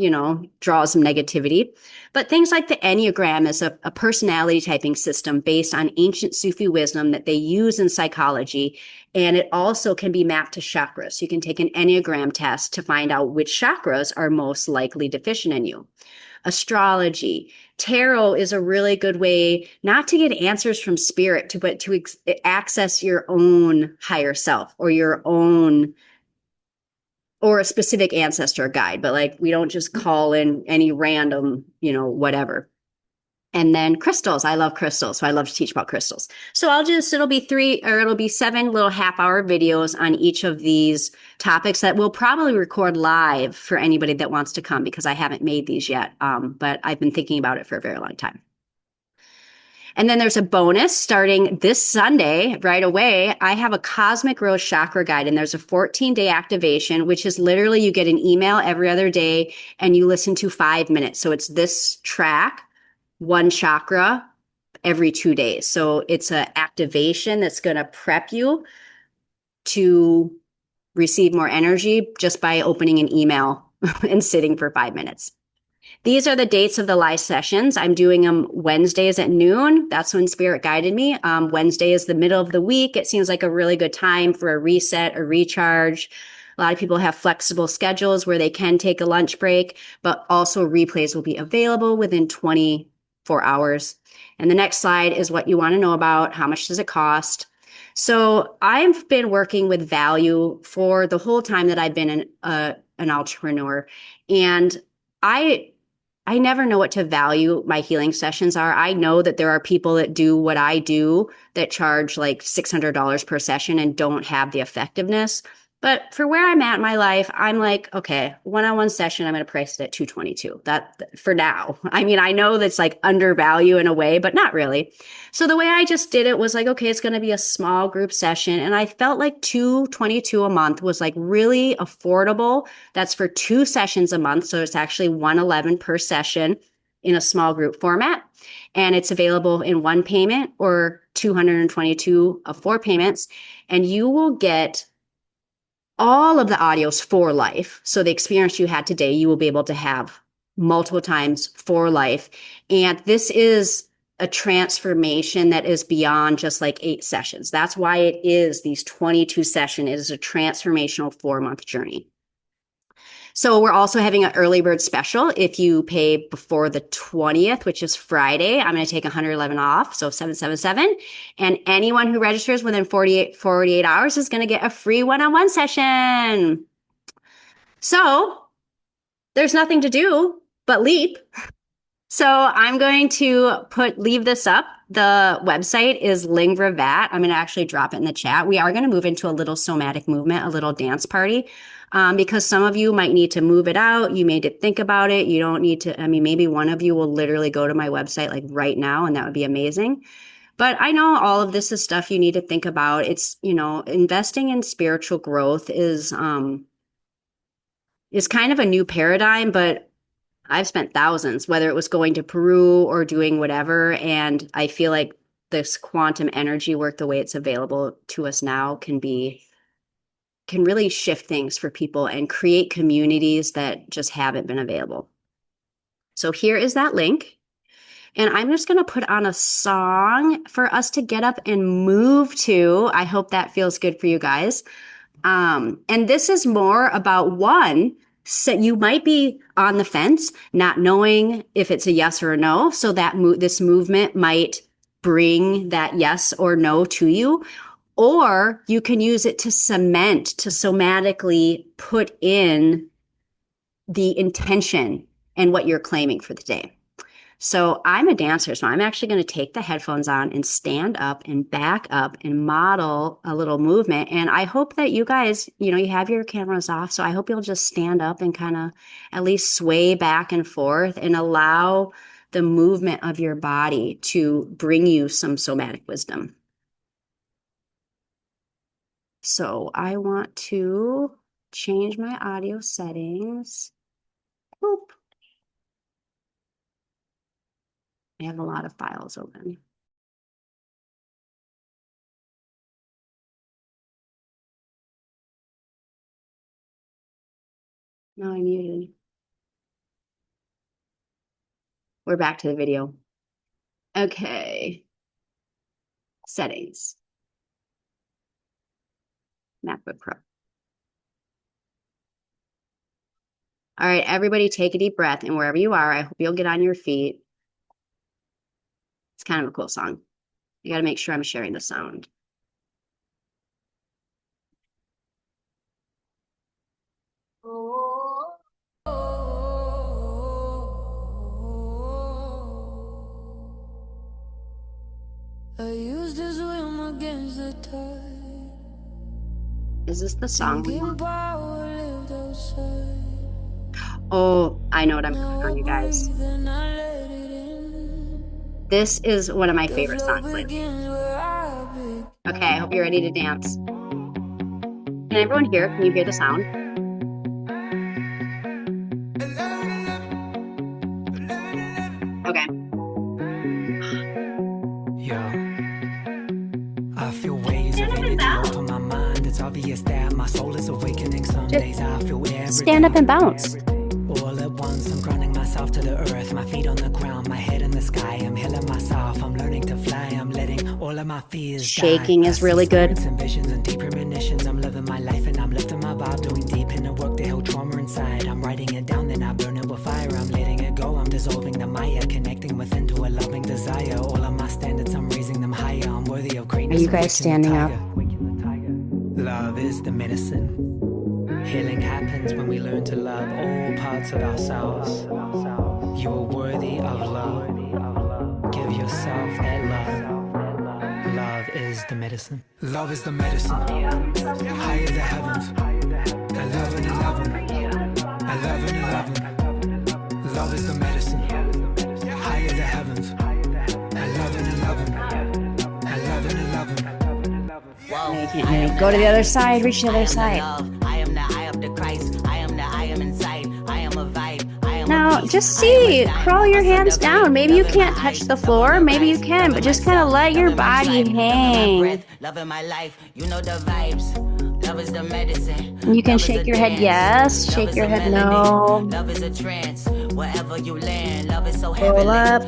draw some negativity. But things like the Enneagram is a personality typing system based on ancient Sufi wisdom that they use in psychology. And it also can be mapped to chakras. You can take an Enneagram test to find out which chakras are most likely deficient in you. Astrology, tarot is a really good way not to get answers from spirit, but to access your own higher self or your own, or a specific ancestor guide. But like, we don't just call in any random, whatever. And then crystals. I love crystals. So I love to teach about crystals. So it'll be 7 little half-hour videos on each of these topics that we'll probably record live for anybody that wants to come, because I haven't made these yet. But I've been thinking about it for a very long time. And then there's a bonus starting this Sunday right away. I have a Cosmic Rose Chakra Guide, and there's a 14-day activation, which is literally you get an email every other day and you listen to 5 minutes. So it's this track, one chakra every 2 days. So it's an activation that's going to prep you to receive more energy just by opening an email and sitting for 5 minutes. These are the dates of the live sessions. I'm doing them Wednesdays at noon. That's when Spirit guided me. Wednesday is the middle of the week. It seems like a really good time for a reset, a recharge. A lot of people have flexible schedules where they can take a lunch break, but also replays will be available within 24 hours. And the next slide is what you want to know about. How much does it cost? So I've been working with value for the whole time that I've been an entrepreneur. And I never know what to value my healing sessions are. I know that there are people that do what I do that charge like $600 per session and don't have the effectiveness. But for where I'm at in my life, I'm like, okay, one-on-one session, I'm going to price it at $222. That for now. I mean, I know that's like undervalue in a way, but not really. So the way I just did it was like, okay, it's going to be a small group session. And I felt like $222 a month was like really affordable. That's for 2 sessions a month. So it's actually $111 per session in a small group format. And it's available in 1 payment or 222 of 4 payments. And you will get all of the audios for life. So the experience you had today, you will be able to have multiple times for life. And this is a transformation that is beyond just like 8 sessions. That's why it is these 22 sessions. It is a transformational 4-month journey. So we're also having an early bird special. If you pay before the 20th, which is Friday, I'm going to take 111 off, so 777. And anyone who registers within 48 hours is going to get a free one-on-one session. So there's nothing to do but leap. So I'm going to leave this up. The website is Lingvavat. I'm going to actually drop it in the chat. We are going to move into a little somatic movement, a little dance party, because some of you might need to move it out. You may need to think about it. You don't need to, maybe one of you will literally go to my website like right now, and that would be amazing. But I know all of this is stuff you need to think about. It's, investing in spiritual growth is kind of a new paradigm, but I've spent thousands, whether it was going to Peru or doing whatever. And I feel like this quantum energy work, the way it's available to us now, can really shift things for people and create communities that just haven't been available. So here is that link. And I'm just going to put on a song for us to get up and move to. I hope that feels good for you guys. And this is more about so you might be on the fence, not knowing if it's a yes or a no. So that this movement might bring that yes or no to you, or you can use it to somatically put in the intention and what you're claiming for the day. So I'm a dancer, so I'm actually going to take the headphones on and stand up and back up and model a little movement. And I hope that you guys, you have your cameras off. So I hope you'll just stand up and kind of at least sway back and forth and allow the movement of your body to bring you some somatic wisdom. So I want to change my audio settings. Boop. I have a lot of files open. No, I muted. We're back to the video. Okay. Settings. MacBook Pro. All right, everybody take a deep breath, and wherever you are, I hope you'll get on your feet. It's kind of a cool song. I got to make sure I'm sharing the sound. I used to swim against the tide. Is this the song? Oh, I know what I'm putting on, you guys. This is one of my favorite songs lately. Okay, I hope you're ready to dance. Can everyone hear? Can you hear the sound? Okay. I feel waves of energy open my mind. It's obvious that my soul is awakening. Some days I feel stand up and bounce. All at once, I'm grounding myself to the earth. My feet on the ground, my head in the sky. I'm healing myself. I'm learning to fly. I'm letting all of my fears shaking die. Is really good. And visions and deep premonitions. I'm living my life and I'm lifting my vibe, doing deep in the work to heal trauma inside. I'm writing it down, then I burn it with fire. I'm letting it go. I'm dissolving the Maya, connecting within to a loving desire. All of my standards, I'm raising them higher. I'm worthy of greatness. Are you guys standing up? Love is the medicine. Healing happens when we learn to love all parts of ourselves. You are worthy of love. Give yourself that love. Love is the medicine. Love is the medicine. Higher the heavens. 11, 11. 11, 11. Love is the medicine. Higher the heavens. 11, 11. 11, 11. No, you can't hear me. Go to the other side. Reach the other side. Now, just see, crawl your hands down. Maybe you can't touch the floor, maybe you can, but just kind of let your body hang. You can shake your head yes, shake your head no. Roll up.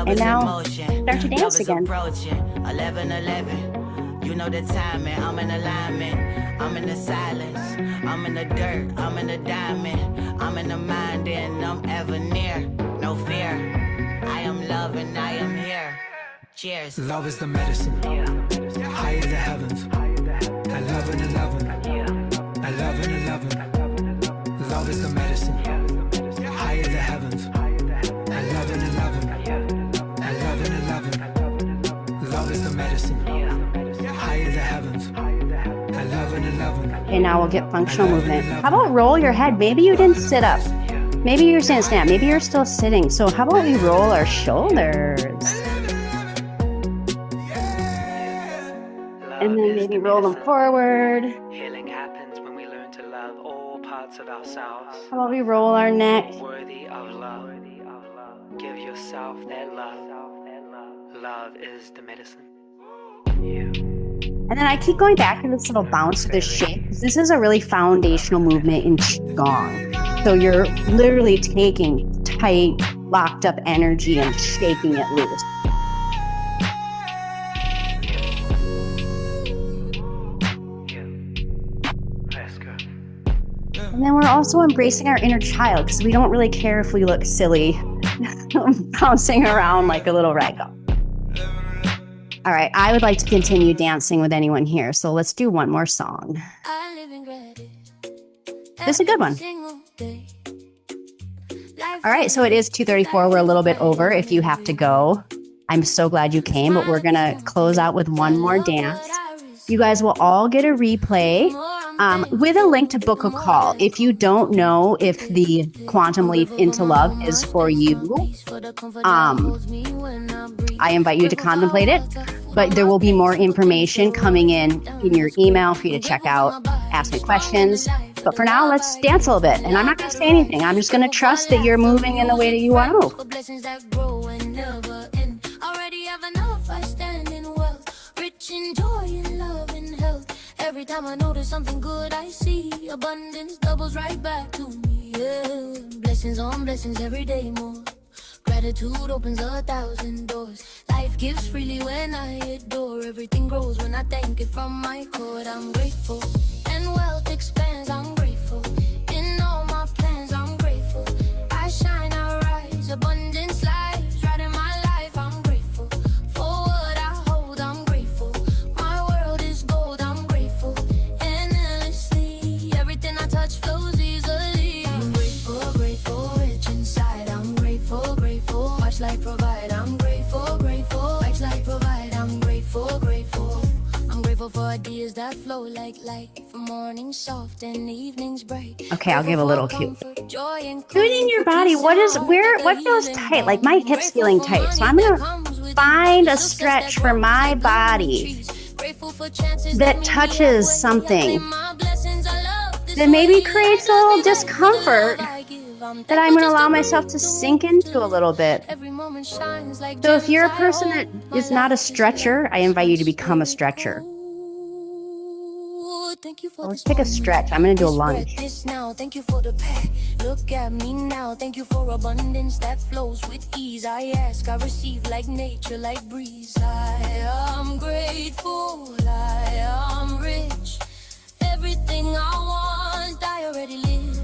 And now, start to dance again. You know the timing, I'm in alignment. I'm in the silence, I'm in the dirt, I'm in the diamond. I'm in the mind and I'm ever near. No fear, I am love and I am here. Cheers. Love is the medicine, higher the heavens. I love and loving, I love and loving. Love is the medicine, higher the heavens. I love and loving, I love and loving. Love is the medicine, higher the heavens. I love and loving. And now we'll get functional movement. How about roll your head? Maybe you didn't sit up. Maybe you're standing stand. Maybe you're still sitting. So how about we roll our shoulders? And then maybe roll them forward. Healing happens when we learn to love all parts of ourselves. How about we roll our neck? Worthy of love. Give yourself that love. Love is the medicine. And then I keep going back to this little bounce to this shape. This is a really foundational movement in Qigong. So you're literally taking tight, locked up energy and shaking it loose. And then we're also embracing our inner child because we don't really care if we look silly bouncing around like a little ragdoll. All right, I would like to continue dancing with anyone here, so let's do one more song. This is a good one. All right, so it is 2:34. We're a little bit over if you have to go. I'm so glad you came, but we're going to close out with one more dance. You guys will all get a replay with a link to book a call. If you don't know if the Quantum Leap into Love is for you, I invite you to contemplate it, but there will be more information coming in your email for you to check out, ask me questions. But for now, let's dance a little bit. And I'm not going to say anything. I'm just going to trust that you're moving in the way that you want to move. Every time I notice something good, I see abundance doubles right back to me. Yeah, blessings on blessings every day more. Gratitude opens 1,000 doors. Life gives freely when I adore. Everything grows when I thank it from my core. I'm grateful, and wealth expands. I'm grateful. In all my plans, I'm grateful. I shine, I rise. Abundance lies right in my life. I'm grateful for what I hold. I'm grateful. My world is gold. I'm grateful. And endlessly, everything I touch flows easily. I'm grateful, grateful, rich inside. I'm grateful, grateful. Watch life provide. I'm grateful, grateful. Watch life provide. I'm grateful, grateful. I'm grateful for ideas that flow like light. For mornings soft and evenings bright. Okay, I'll give a little cue. Tuning your body. What feels tight? Like my hips feeling tight. So I'm going to find a stretch for my body that touches something that maybe creates a little discomfort that I'm going to allow myself to sink into a little bit. So if you're a person that is not a stretcher, I invite you to become a stretcher. Let's take a stretch. I'm going to do a lunge. Thank you for the pack. Look at me now. Thank you for abundance that flows with ease. I ask, I receive like nature, like breeze. I am grateful. I am rich. Everything I want, I already live.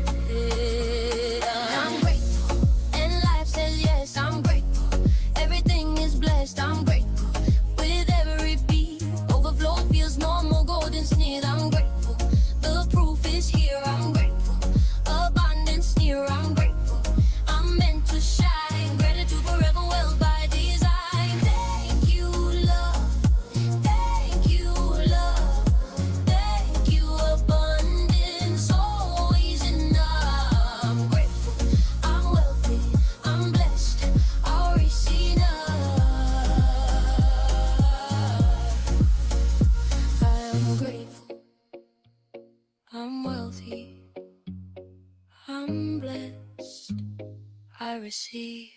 I'm grateful. And life says yes, I'm grateful. Everything is blessed, I'm grateful. With every beat, overflow feels normal, golden sneer. I'm grateful. The proof is here, I'm grateful. Abundance near, I'm grateful. I'm meant to shine. Gratitude forever, well by design. Thank you, love. Thank you, love. Thank you, abundance, always enough. I'm grateful, I'm wealthy, I'm blessed, I'll receive enough. I am grateful, I'm wealthy, I'm blessed, I receive.